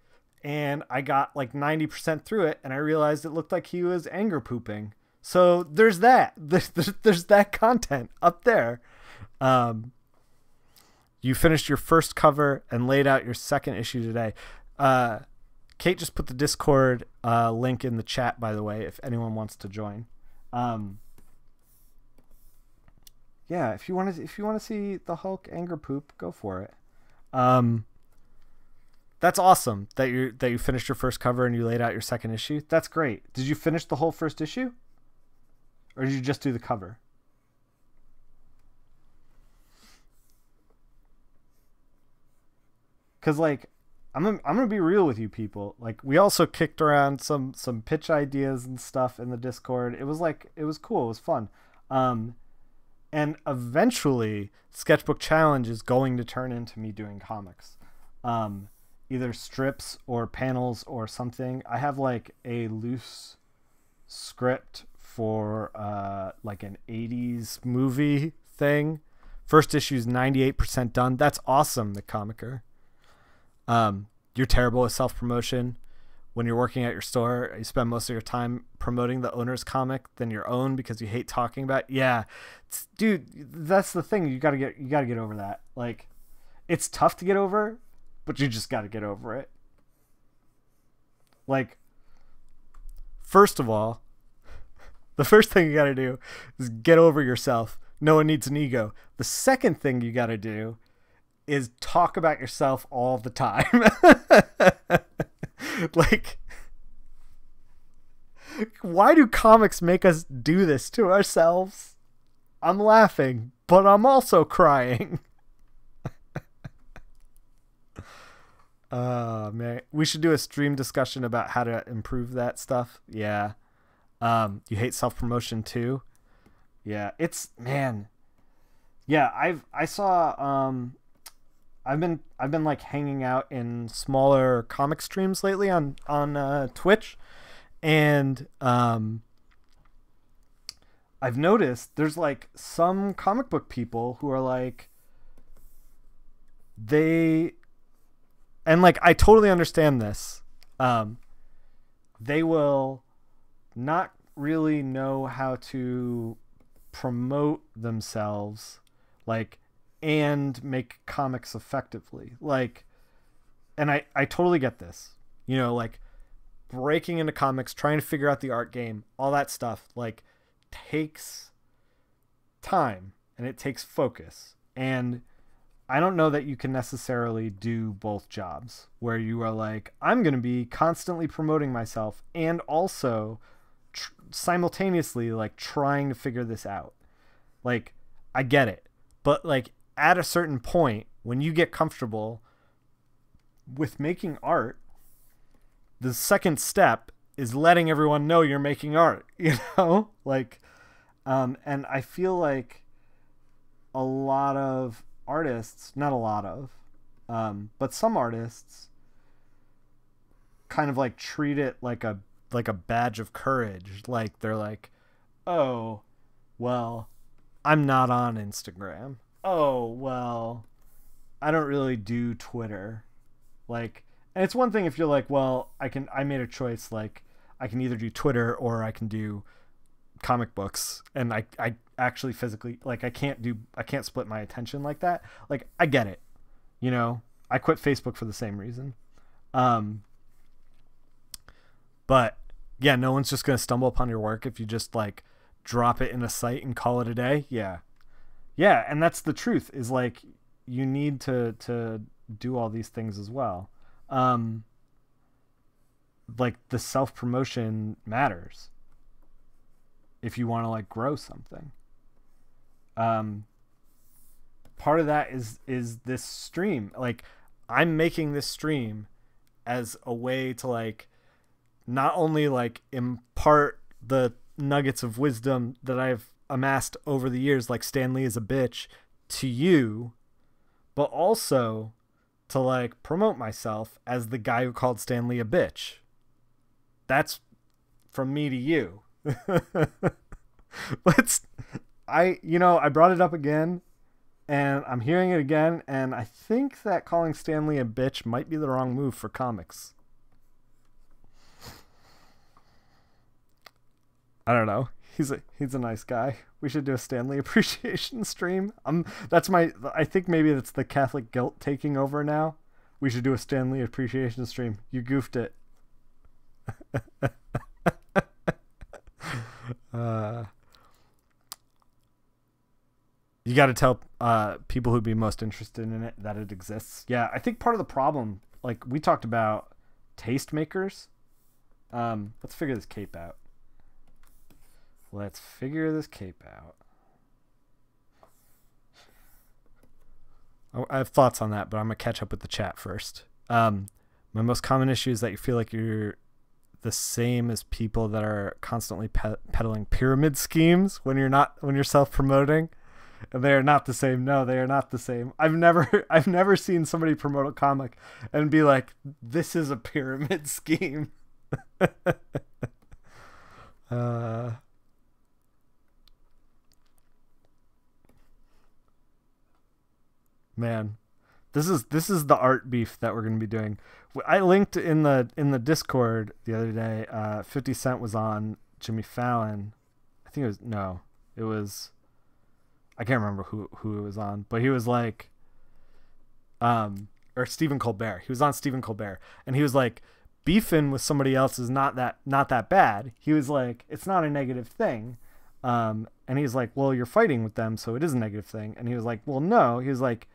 and I got like 90% through it, and I realized it looked like he was anger pooping. So there's that. There's that content up there. You finished your first cover and laid out your second issue today. Kate just put the Discord link in the chat, by the way, if anyone wants to join. Yeah, if you want to see the Hulk anger poop, go for it. That's awesome that you finished your first cover and you laid out your second issue. That's great. Did you finish the whole first issue? Or did you just do the cover? Because, like, I'm gonna be real with you people. Like, we also kicked around some pitch ideas and stuff in the Discord. It was cool. It was fun. And eventually, Sketchbook Challenge is going to turn into me doing comics. Either strips or panels or something. I have, like, a loose script for like an 80s movie thing. First issue's 98% done. That's awesome, the Comicer. You're terrible at self-promotion. When you're working at your store, you spend most of your time promoting the owner's comic than your own because you hate talking about it. Yeah. Dude, that's the thing. You gotta get over that. Like, it's tough to get over, but you just gotta get over it. Like, first of all, the first thing you got to do is get over yourself. No one needs an ego. The second thing you got to do is talk about yourself all the time. Like, why do comics make us do this to ourselves? I'm laughing, but I'm also crying. Man, we should do a stream discussion about how to improve that stuff. Yeah. You hate self-promotion too? Yeah, it's, man. Yeah, I've been like hanging out in smaller comic streams lately on Twitch, and I've noticed there's like some comic book people who are like, and like, I totally understand this. They will not really know how to promote themselves, like, and make comics effectively. Like, and I totally get this, you know, like, breaking into comics, trying to figure out the art game, all that stuff, like, takes time and it takes focus. And I don't know that you can necessarily do both jobs where you are like, I'm going to be constantly promoting myself and also simultaneously like trying to figure this out. Like, I get it, but like at a certain point when you get comfortable with making art, the second step is letting everyone know you're making art, you know? Like, and I feel like a lot of artists, not a lot of, but some artists kind of like treat it like a like a badge of courage. Like they're like, oh, well, I'm not on Instagram. Oh, well, I don't really do Twitter. Like, and it's one thing if you're like, well, I made a choice. Like, I can either do Twitter or I can do comic books. And I actually physically, like, I can't split my attention like that. Like, I get it. You know, I quit Facebook for the same reason. But yeah, no one's just going to stumble upon your work if you just like drop it in a site and call it a day. Yeah. Yeah. And that's the truth, is like, you need to do all these things as well. Like the self-promotion matters if you want to like grow something. Part of that is this stream. Like, I'm making this stream as a way to like not only like impart the nuggets of wisdom that I've amassed over the years, like Stan Lee is a bitch, to you, but also to like promote myself as the guy who called Stan Lee a bitch. That's from me to you. I brought it up again, and I'm hearing it again, and I think that calling Stan Lee a bitch might be the wrong move for comics. I don't know. He's a nice guy. We should do a Stan Lee appreciation stream. I think maybe that's the Catholic guilt taking over now. We should do a Stan Lee appreciation stream. You goofed it. You got to tell people who'd be most interested in it that it exists. Yeah, I think part of the problem, like we talked about tastemakers. Let's figure this cape out. I have thoughts on that, but I'm going to catch up with the chat first. My most common issue is that you feel like you're the same as people that are constantly peddling pyramid schemes when you're self-promoting. And they are not the same. No, they are not the same. I've never seen somebody promote a comic and be like, this is a pyramid scheme. Man, this is the art beef that we're going to be doing. I linked in the Discord the other day. 50 Cent was on Jimmy Fallon. I think it was I can't remember who it was on, but he was like, or Stephen Colbert. He was on Stephen Colbert, and he was like, beefing with somebody else is not that bad. He was like, it's not a negative thing. And he's like, well, you're fighting with them, so it is a negative thing. And he was like, well, no. He was like,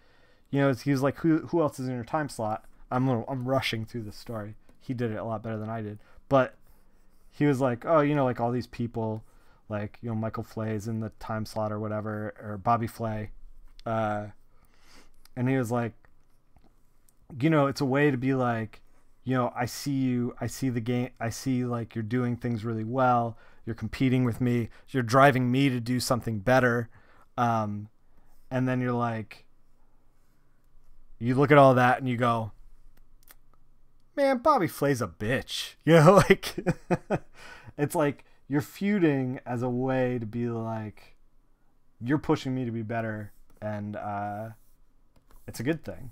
who else is in your time slot? I'm rushing through the story. He did it a lot better than I did, but he was like, oh, like all these people, like, Michael Flay's in the time slot or whatever, or Bobby Flay. And he was like, it's a way to be like, I see you, I see the game, I see like you're doing things really well. You're competing with me. You're driving me to do something better. And then you're like, you look at all that and you go, man, Bobby Flay's a bitch. Like, it's like you're feuding as a way to be like, you're pushing me to be better. And it's a good thing.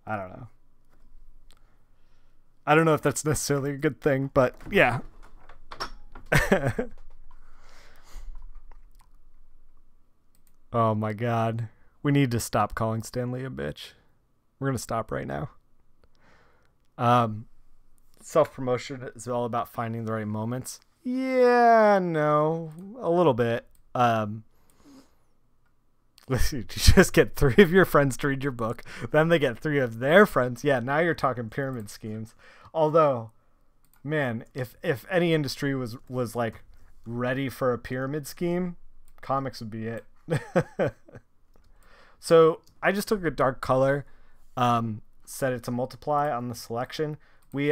I don't know. I don't know if that's necessarily a good thing, but yeah. Oh my God. We need to stop calling Stan Lee a bitch. We're going to stop right now. Self-promotion is all about finding the right moments. Yeah, no, a little bit. You just get 3 of your friends to read your book. Then they get 3 of their friends. Yeah, now you're talking pyramid schemes. Although, man, if any industry was like ready for a pyramid scheme, comics would be it. So I just took a dark color, set it to multiply on the selection. We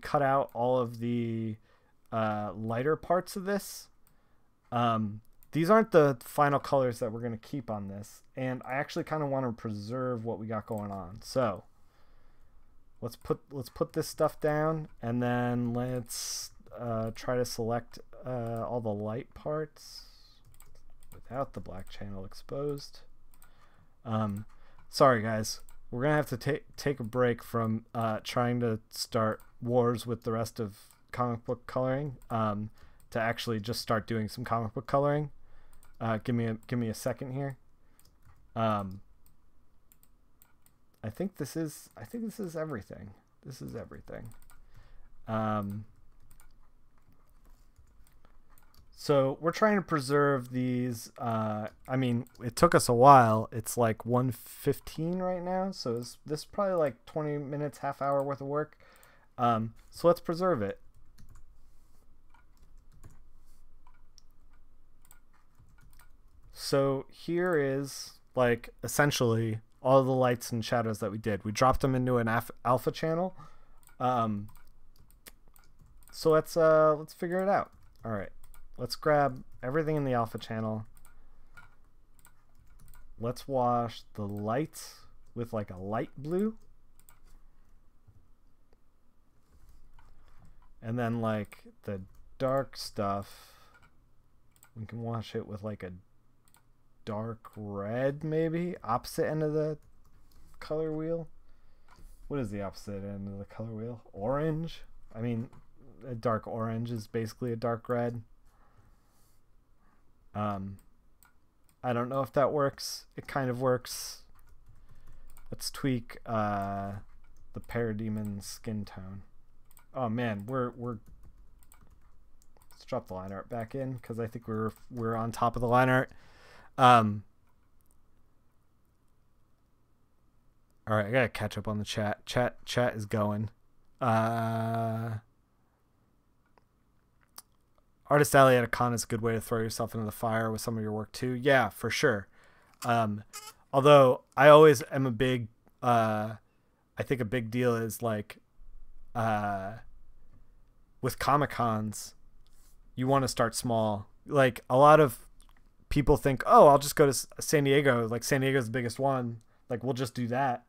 cut out all of the lighter parts of this. These aren't the final colors that we're going to keep on this. And I actually kind of want to preserve what we got going on. So let's put this stuff down, and then let's try to select all the light parts without the black channel exposed. Sorry guys, we're gonna have to take a break from trying to start wars with the rest of comic book coloring to actually just start doing some comic book coloring. Give me a second here. I think this is everything. This is everything. So we're trying to preserve these. I mean, it took us a while. It's like 1:15 right now, so this is probably like 20 minutes, half hour worth of work. So let's preserve it. So here is like essentially all the lights and shadows that we did. We dropped them into an alpha channel. So let's figure it out. All right, let's grab everything in the alpha channel. Let's wash the lights with like a light blue. And then like the dark stuff, we can wash it with like a dark red, maybe opposite end of the color wheel. What is the opposite end of the color wheel? Orange. I mean, a dark orange is basically a dark red. I don't know if that works. It kind of works. Let's tweak the parademon skin tone. Oh man, let's drop the line art back in because I think we're on top of the line art. All right, I gotta catch up on the chat. Chat is going. Artist Alley at a con is a good way to throw yourself into the fire with some of your work too. Yeah, for sure. Although I always am a big, I think a big deal is like, with Comic Cons, you want to start small. Like a lot of people think, oh, I'll just go to San Diego. Like San Diego's the biggest one. Like we'll just do that.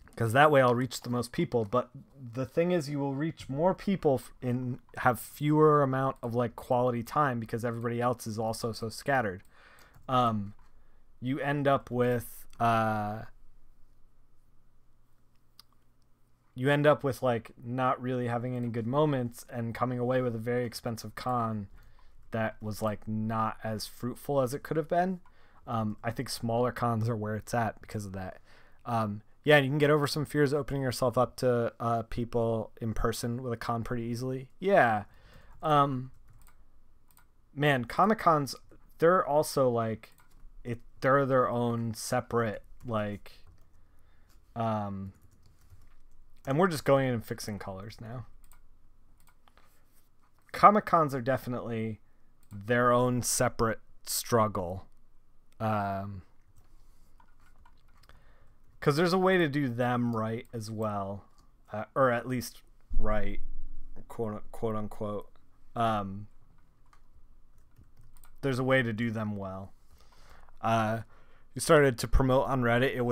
Because that way I'll reach the most people. But the thing is, you will reach more people and have fewer amount of like quality time because everybody else is also so scattered. You end up with like not really having any good moments and coming away with a very expensive con that was like not as fruitful as it could have been. I think smaller cons are where it's at because of that. Yeah, and you can get over some fears opening yourself up to people in person with a con pretty easily. Yeah. Man, Comic Cons, they're also like they're their own separate like and we're just going in and fixing colors now. Comic Cons are definitely their own separate struggle. Because there's a way to do them right as well, or at least right, quote unquote. There's a way to do them well. You started to promote on Reddit. It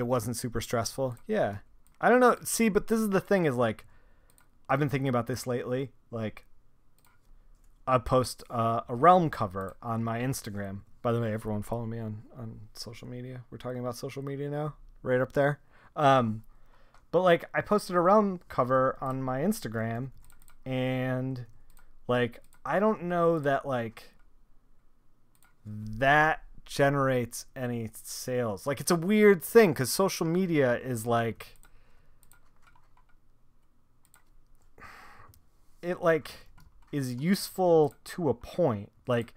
wasn't super stressful. Yeah, I don't know. See, but this is the thing is like, I've been thinking about this lately. Like, I post a Realm cover on my Instagram. By the way, everyone follow me on social media. We're talking about social media now, right up there. But like I posted a Realm cover on my Instagram and like I don't know that like that generates any sales. Like it's a weird thing because social media is like it like is useful to a point. Like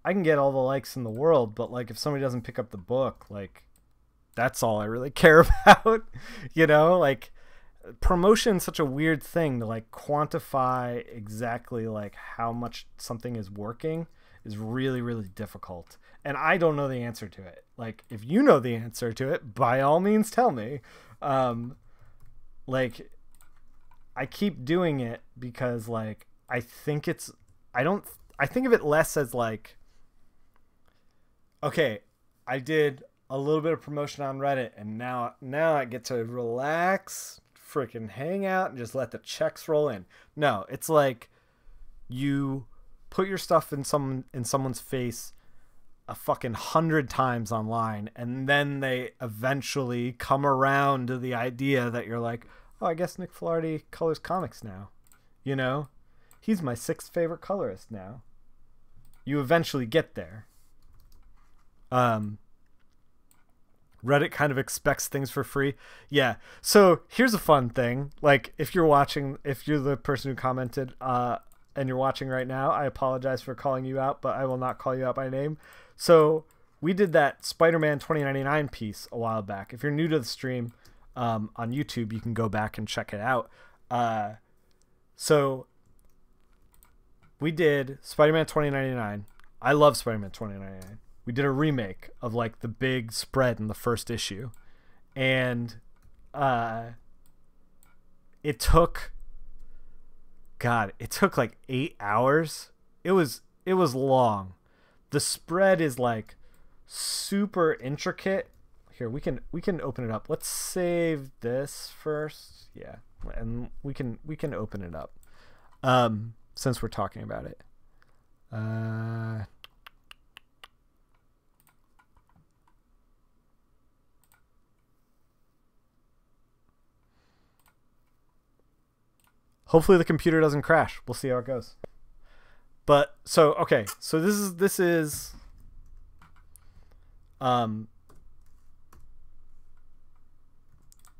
I can get all the likes in the world, but like if somebody doesn't pick up the book, like that's all I really care about. You know, like promotion is such a weird thing to like quantify exactly like how much something is working is really, really difficult. And I don't know the answer to it. Like if you know the answer to it, by all means tell me. Like I keep doing it because like I think of it less as like, okay, I did a little bit of promotion on Reddit, and now I get to relax, freaking hang out, and just let the checks roll in. No, it's like you put your stuff in someone's face a fucking 100 times online, and then they eventually come around to the idea that you're like, oh, I guess Nick Filardi colors comics now. You know? He's my 6th favorite colorist now. You eventually get there. Reddit kind of expects things for free. Yeah. So here's a fun thing. Like, if you're the person who commented, and you're watching right now, I apologize for calling you out, but I will not call you out by name. So we did that Spider-Man 2099 piece a while back. If you're new to the stream, on YouTube, you can go back and check it out. So we did Spider-Man 2099. I love Spider-Man 2099. We did a remake of like the big spread in the first issue, and it took like 8 hours. It was long. The spread is like super intricate. Here, we can open it up. Let's save this first. Yeah, and we can open it up since we're talking about it. Hopefully the computer doesn't crash. We'll see how it goes. But so okay, so this is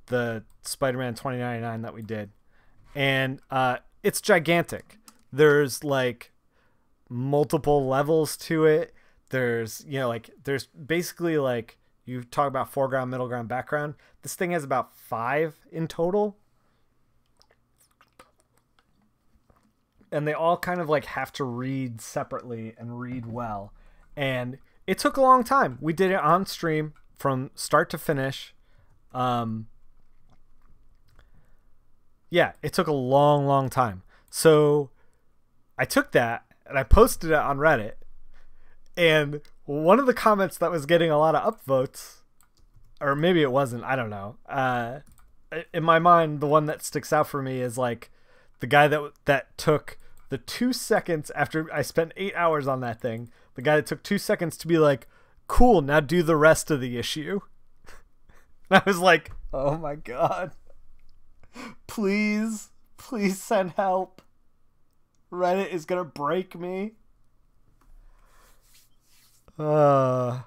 the Spider-Man 2099 that we did, and it's gigantic. There's like multiple levels to it. There's there's basically, like, you talk about foreground, middle ground, background. This thing has about 5 in total. And they all kind of like have to read separately and read well. And it took a long time. We did it on stream from start to finish. Yeah, it took a long time. So I took that and I posted it on Reddit. And one of the comments that was getting a lot of upvotes, or maybe it wasn't, I don't know. In my mind, the one that sticks out for me is like the guy that took the 2 seconds after I spent 8 hours on that thing. The guy that took 2 seconds to be like, cool, now do the rest of the issue. And I was like, oh my God. Please send help. Reddit is gonna break me. Reddit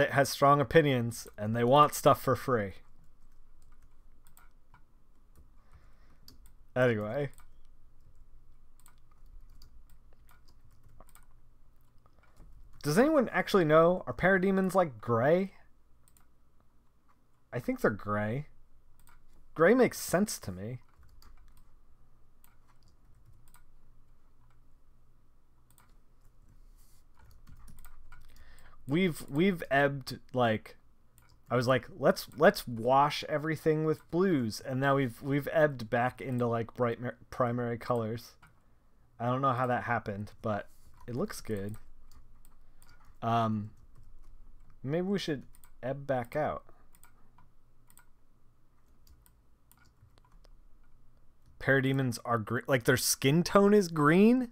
has strong opinions and they want stuff for free. Anyway. Does anyone actually know? Are parademons like gray? I think they're gray. Gray makes sense to me. We've ebbed, like, I was like, let's wash everything with blues, and now we've ebbed back into like bright primary colors. I don't know how that happened, but it looks good. Maybe we should ebb back out. Parademons are green, like their skin tone is green.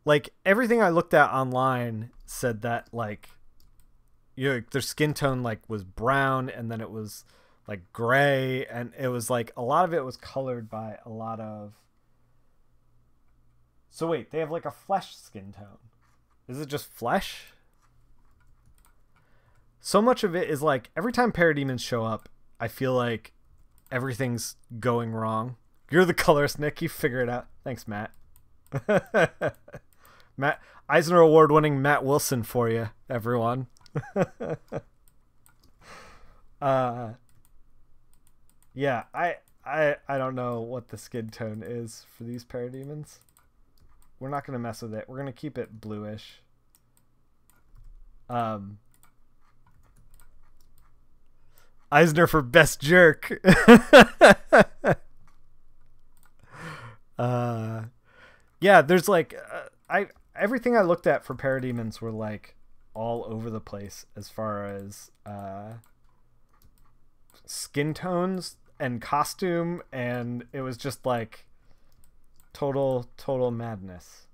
Like everything I looked at online said that, like, their skin tone like was brown, and then it was like gray, and it was like a lot of it was colored by a lot of. So wait, they have like a flesh skin tone. Is it just flesh? So much of it is like every time parademons show up, I feel like everything's going wrong. You're the colorist, Nick. You figure it out. Thanks, Matt. Matt Eisner Award-winning Matt Wilson for you, everyone. Yeah, I don't know what the skin tone is for these parademons. We're not gonna mess with it. We're gonna keep it bluish. Eisner for best jerk. Yeah, there's like everything I looked at for parademons were like all over the place as far as skin tones and costume, and it was just like total madness.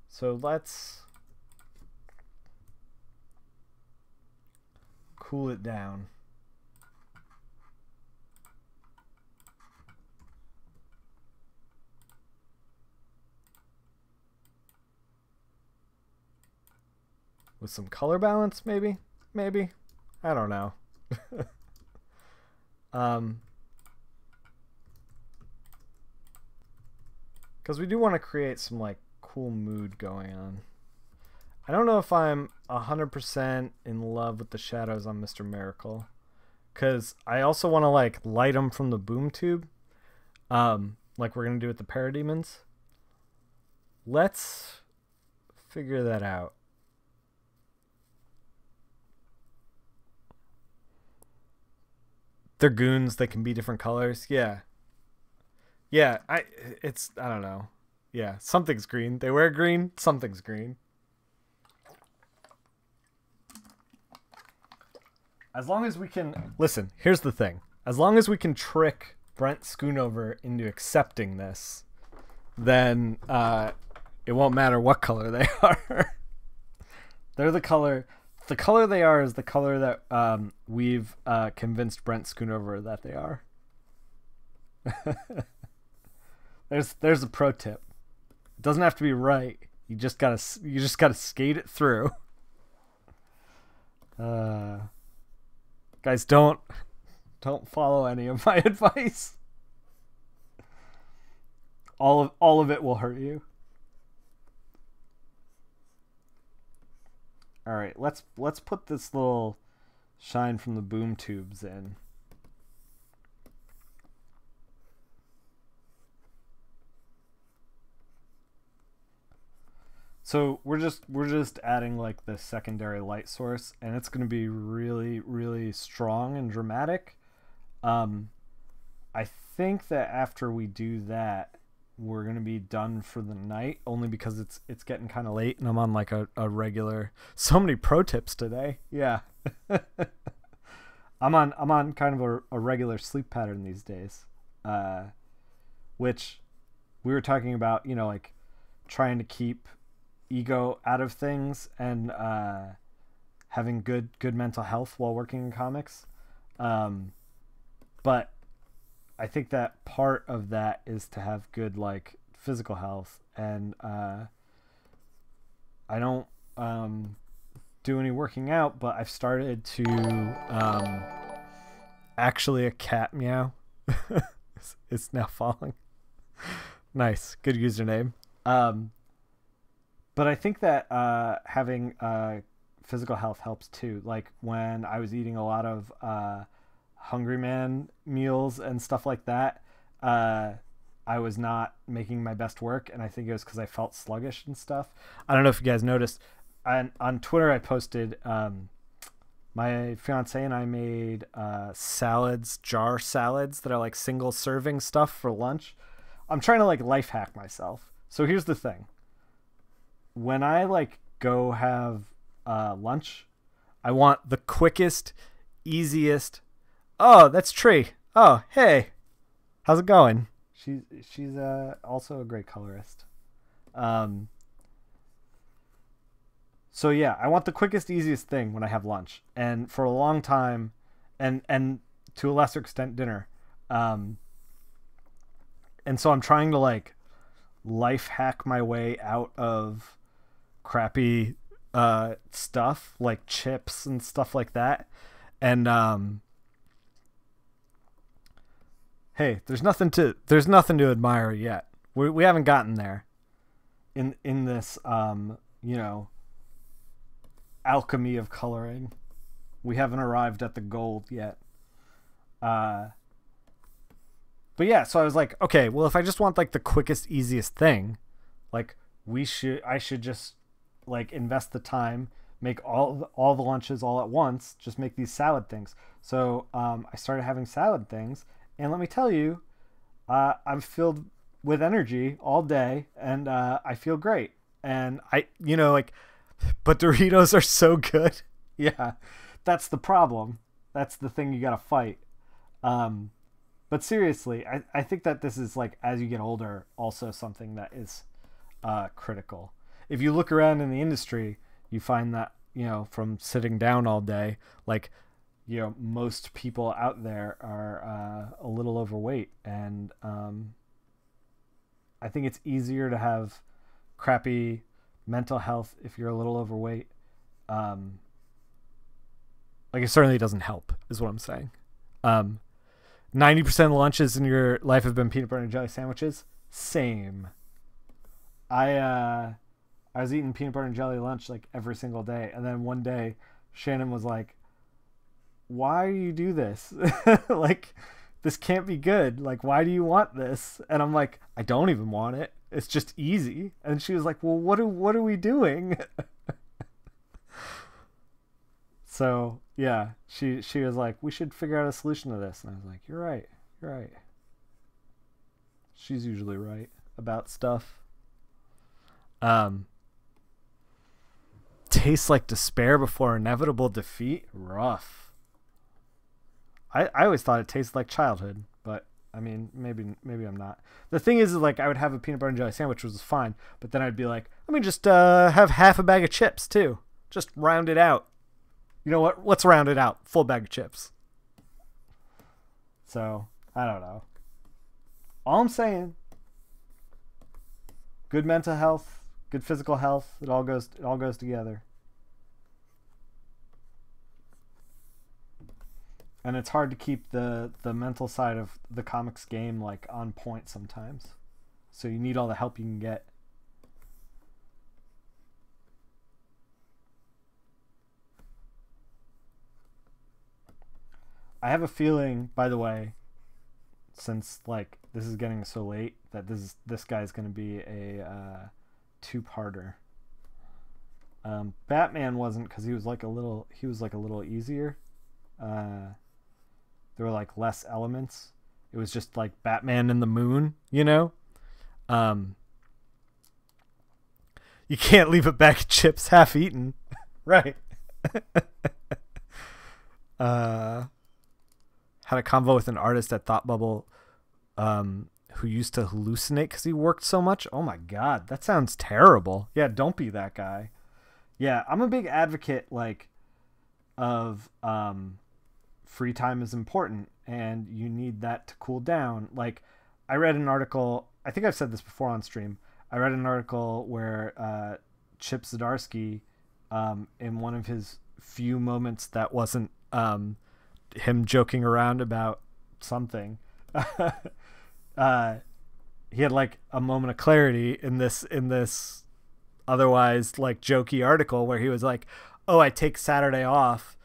So let's cool it down. With some color balance, maybe? Maybe? I don't know. Because we do want to create some, like, cool mood going on. I don't know if I'm 100% in love with the shadows on Mr. Miracle. Because I also want to, like, light them from the boom tube. Like we're going to do with the parademons. Let's figure that out. They're goons. They can be different colors. Yeah. Yeah. I don't know. Yeah. Something's green. They wear green. Something's green. As long as we can... Listen, here's the thing. As long as we can trick Brent Schoonover into accepting this, then it won't matter what color they are. They're the color... The color they are is the color that we've convinced Brent Schoonover that they are. There's a pro tip. It doesn't have to be right. You just gotta skate it through. Guys, don't follow any of my advice. All of it will hurt you. All right, let's put this little shine from the boom tubes in. So we're just adding like the secondary light source, and it's going to be really strong and dramatic. I think that after we do that, we're going to be done for the night, only because it's getting kind of late and I'm on like a regular... So many pro tips today. Yeah. I'm on kind of a regular sleep pattern these days. Which we were talking about, you know, like trying to keep ego out of things and having good mental health while working in comics. But I think that part of that is to have good like physical health, and I don't do any working out, but I've started to actually a cat meow. It's now falling. Nice, good username. But I think that having physical health helps too. Like when I was eating a lot of Hungry Man meals and stuff like that, I was not making my best work, and I think it was because I felt sluggish and stuff. I don't know if you guys noticed. On Twitter, I posted my fiance and I made jar salads that are like single serving stuff for lunch. I'm trying to like life hack myself. So here's the thing. When I like go have lunch, I want the quickest, easiest... Oh, that's Tree. Oh, hey. How's it going? She's also a great colorist. So yeah, I want the quickest, easiest thing when I have lunch. And for a long time, and to a lesser extent dinner. And so I'm trying to like life hack my way out of crappy stuff like chips and stuff like that. And hey, there's nothing to admire yet. We haven't gotten there in this you know, alchemy of coloring. We haven't arrived at the gold yet. But yeah, so I was like, okay, well, if I just want like the quickest, easiest thing, like I should just like invest the time, make all the lunches all at once, just make these salad things. So I started having salad things. And let me tell you, I'm filled with energy all day, and I feel great. And like, but Doritos are so good. Yeah, that's the problem. That's the thing you gotta fight. Um, but seriously, I think that this is like, as you get older, also something that is critical. If you look around in the industry, you find that, from sitting down all day, like, most people out there are a little overweight. And I think it's easier to have crappy mental health if you're a little overweight. Like, it certainly doesn't help, is what I'm saying. 90% of lunches in your life have been peanut butter and jelly sandwiches. Same. I was eating peanut butter and jelly lunch like every single day, and then one day Shannon was like, "Why do you do this? Like, this can't be good. Like, why do you want this?" And I'm like, "I don't even want it. It's just easy." And she was like, "Well, what are we doing?" So yeah, she was like, "We should figure out a solution to this." And I was like, You're right. She's usually right about stuff. Tastes like despair before inevitable defeat. Rough. I always thought it tasted like childhood, but I mean, maybe I'm not. The thing is like, I would have a peanut butter and jelly sandwich, which was fine, but then I'd be like, let me just have half a bag of chips too. Just round it out. You know what? Let's round it out. Full bag of chips. So, I don't know. All I'm saying, good mental health, good physical health, it all goes together. And it's hard to keep the mental side of the comics game like on point sometimes. So you need all the help you can get. I have a feeling, by the way, since like this is getting so late, that this guy's going to be a two-parter. Batman wasn't, because he was like a little easier. There were like less elements. It was just like Batman and the moon, You can't leave a bag of chips half eaten, right? Had a convo with an artist at Thought Bubble who used to hallucinate because he worked so much. Oh my God, that sounds terrible. Yeah, don't be that guy. Yeah, I'm a big advocate of free time is important and you need that to cool down. Like, I read an article, I think I've said this before on stream. I read an article where Chip Zdarsky, in one of his few moments that wasn't him joking around about something, he had like a moment of clarity in this otherwise like jokey article where he was like, "Oh, I take Saturday off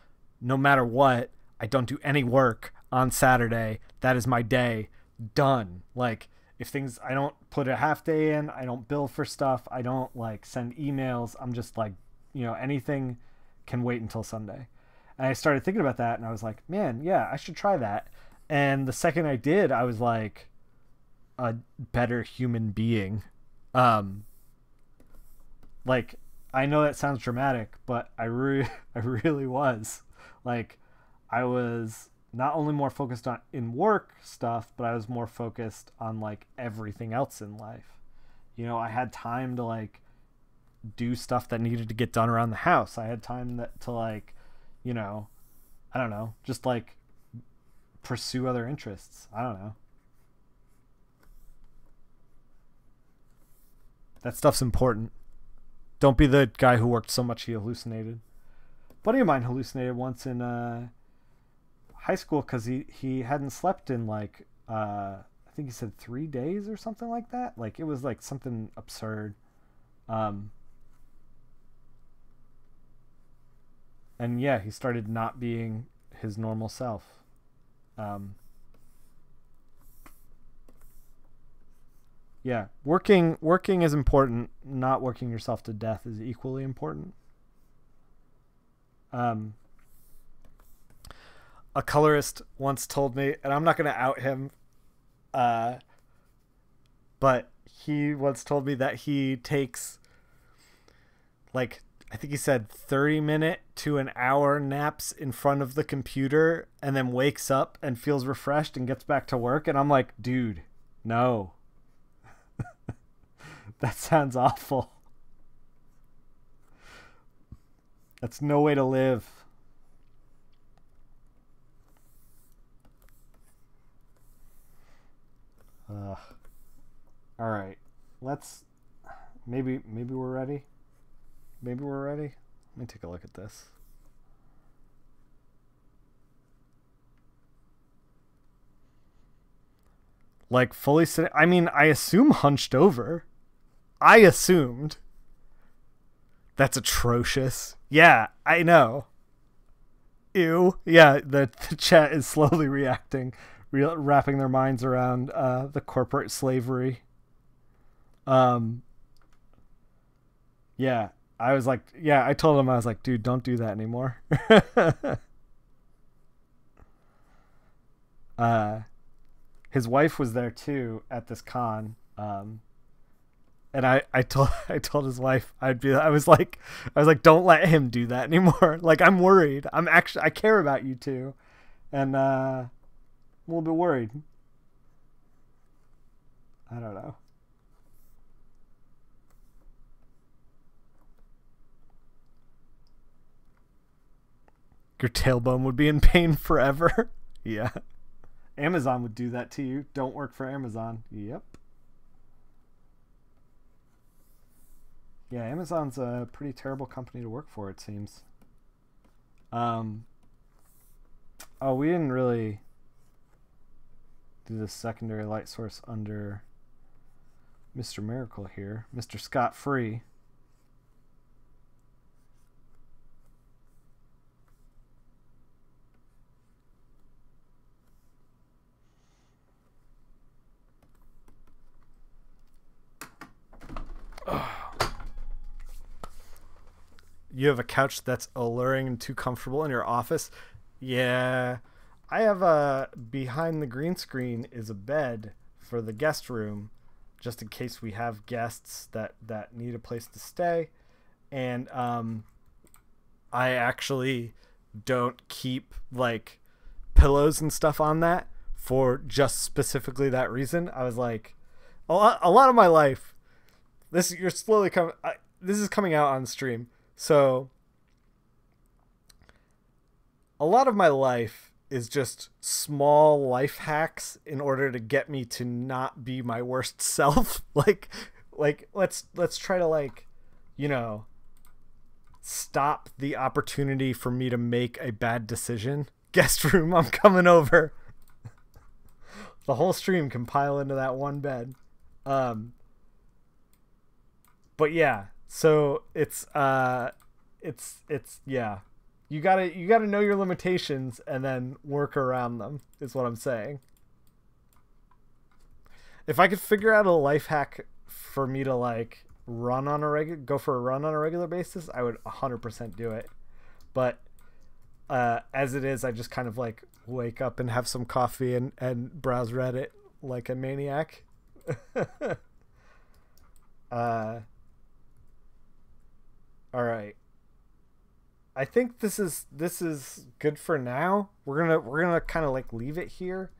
no matter what. I don't do any work on Saturday. That is my day. Done. Like, if things, I don't put a half day in, I don't bill for stuff, I don't like send emails. I'm just like, anything can wait until Sunday." And I started thinking about that, and I was like, man, yeah, I should try that. And the second I did, I was like a better human being. Like, I know that sounds dramatic, but I really was. Like, I was not only more focused on in work stuff, but I was more focused on like everything else in life. I had time to like do stuff that needed to get done around the house. I had time to like, I don't know, just like pursue other interests. I don't know. That stuff's important. Don't be the guy who worked so much he hallucinated. A buddy of mine hallucinated once in high school because he hadn't slept in like I think he said 3 days or something like that. Like, it was like something absurd. And yeah, he started not being his normal self. Yeah, working is important. Not working yourself to death is equally important. A colorist once told me, and I'm not going to out him, but he once told me that he takes like I think he said 30-minute to an hour naps in front of the computer and then wakes up and feels refreshed and gets back to work. And I'm like, dude, no. That sounds awful. That's no way to live. All right. Maybe we're ready. Maybe we're ready. Let me take a look at this. Like fully sitting. I mean, I assume hunched over. I assumed. That's atrocious. Yeah, I know. Ew. Yeah, the chat is slowly reacting, wrapping their minds around the corporate slavery. Yeah, I was like, yeah, I told him, I was like, dude, don't do that anymore. His wife was there too at this con. And I told his wife, I was like, don't let him do that anymore. Like, I'm worried. I care about you too. And, I'm a little bit worried. I don't know. Your tailbone would be in pain forever. Yeah. Amazon would do that to you. Don't work for Amazon. Yep. Yeah, Amazon's a pretty terrible company to work for, it seems. Oh, we didn't really do the secondary light source under Mr. Miracle here. Mr. Scott Free. You have a couch that's alluring and too comfortable in your office? Yeah. I have behind the green screen is a bed for the guest room, just in case we have guests that need a place to stay. And I actually don't keep like pillows and stuff on that for just specifically that reason. I was like, a lot of my life, this is coming out on stream. So a lot of my life is just small life hacks in order to get me to not be my worst self. like let's try to, like, you know, stop the opportunity for me to make a bad decision. Guest room, I'm coming over. The whole stream can pile into that one bed. But yeah. So it's yeah, you gotta know your limitations and then work around them is what I'm saying. If I could figure out a life hack for me to like go for a run on a regular basis, I would 100% do it. But as it is, I just kind of like wake up and have some coffee and browse Reddit like a maniac. All right. I think this is good for now. We're gonna kind of like leave it here.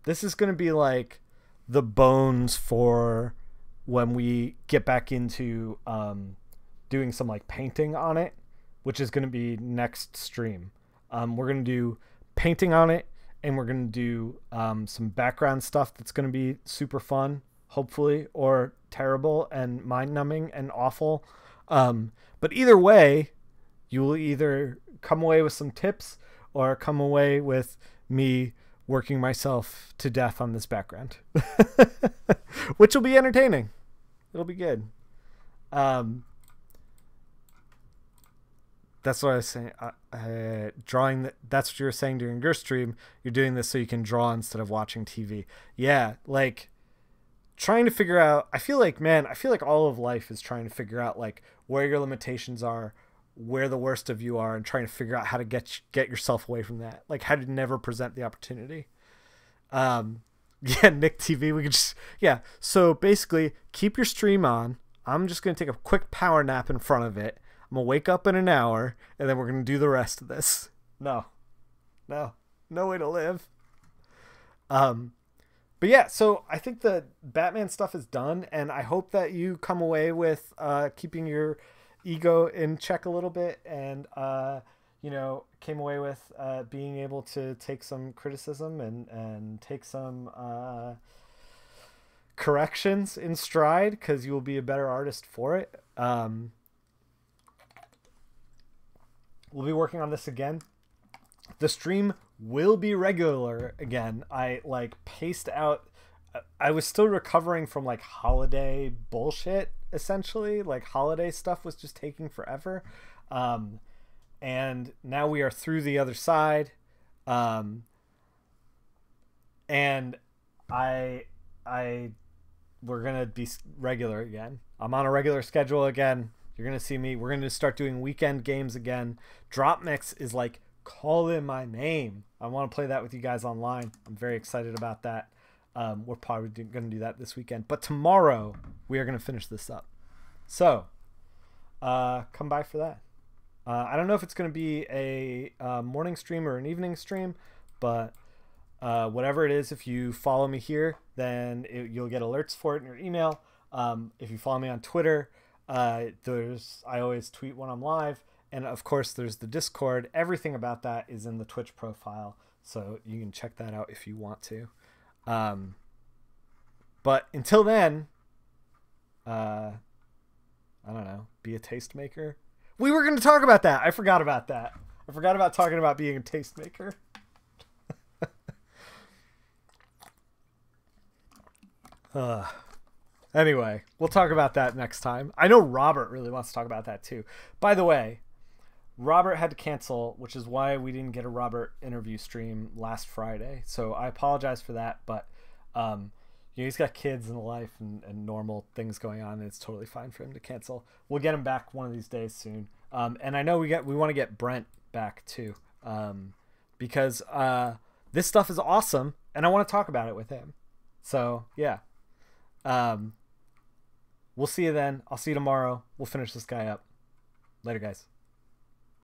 This is gonna be like the bones for when we get back into doing some like painting on it, which is gonna be next stream. We're gonna do painting on it, and we're gonna do some background stuff that's gonna be super fun, hopefully, or terrible and mind-numbing and awful. But either way, you will either come away with some tips or come away with me working myself to death on this background. Which will be entertaining. It'll be good. That's what I was saying. Drawing, that's what you were saying during your stream. You're doing this so you can draw instead of watching TV. Yeah, like trying to figure out, I feel like all of life is trying to figure out like where your limitations are, where the worst of you are, and trying to figure out how to get yourself away from that. Like how to never present the opportunity. Yeah, Nick TV, we could just, yeah. So basically keep your stream on. I'm just going to take a quick power nap in front of it. I'm going to wake up in an hour, and then we're going to do the rest of this. No. No way to live. But yeah, so I think the Batman stuff is done, and I hope that you come away with keeping your ego in check a little bit, and came away with being able to take some criticism and take some corrections in stride, because you will be a better artist for it. We'll be working on this again. The stream will be regular again. I paced out. I was still recovering from holiday bullshit, essentially. Holiday stuff was just taking forever. And now we are through the other side. And we're going to be regular again. I'm on a regular schedule again. You're going to see me. We're going to start doing weekend games again. Drop Mix is calling my name. I want to play that with you guys online. I'm very excited about that. We're probably going to do that this weekend. But tomorrow, we are going to finish this up. So, come by for that. I don't know if it's going to be a morning stream or an evening stream, but whatever it is, if you follow me here, then you'll get alerts for it in your email. If you follow me on Twitter, I always tweet when I'm live. And of course, there's the Discord. Everything about that is in the Twitch profile, so you can check that out if you want to. But until then, I don't know, be a tastemaker. We were going to talk about that. I forgot about that. I forgot about talking about being a tastemaker. Anyway, we'll talk about that next time. I know Robert really wants to talk about that too. By the way, Robert had to cancel, which is why we didn't get a Robert interview stream last Friday. So I apologize for that, but he's got kids and life and normal things going on, and it's totally fine for him to cancel. We'll get him back one of these days soon. And I know we want to get Brent back too, because this stuff is awesome, and I want to talk about it with him. So yeah, we'll see you then. I'll see you tomorrow. We'll finish this guy up. Later, guys.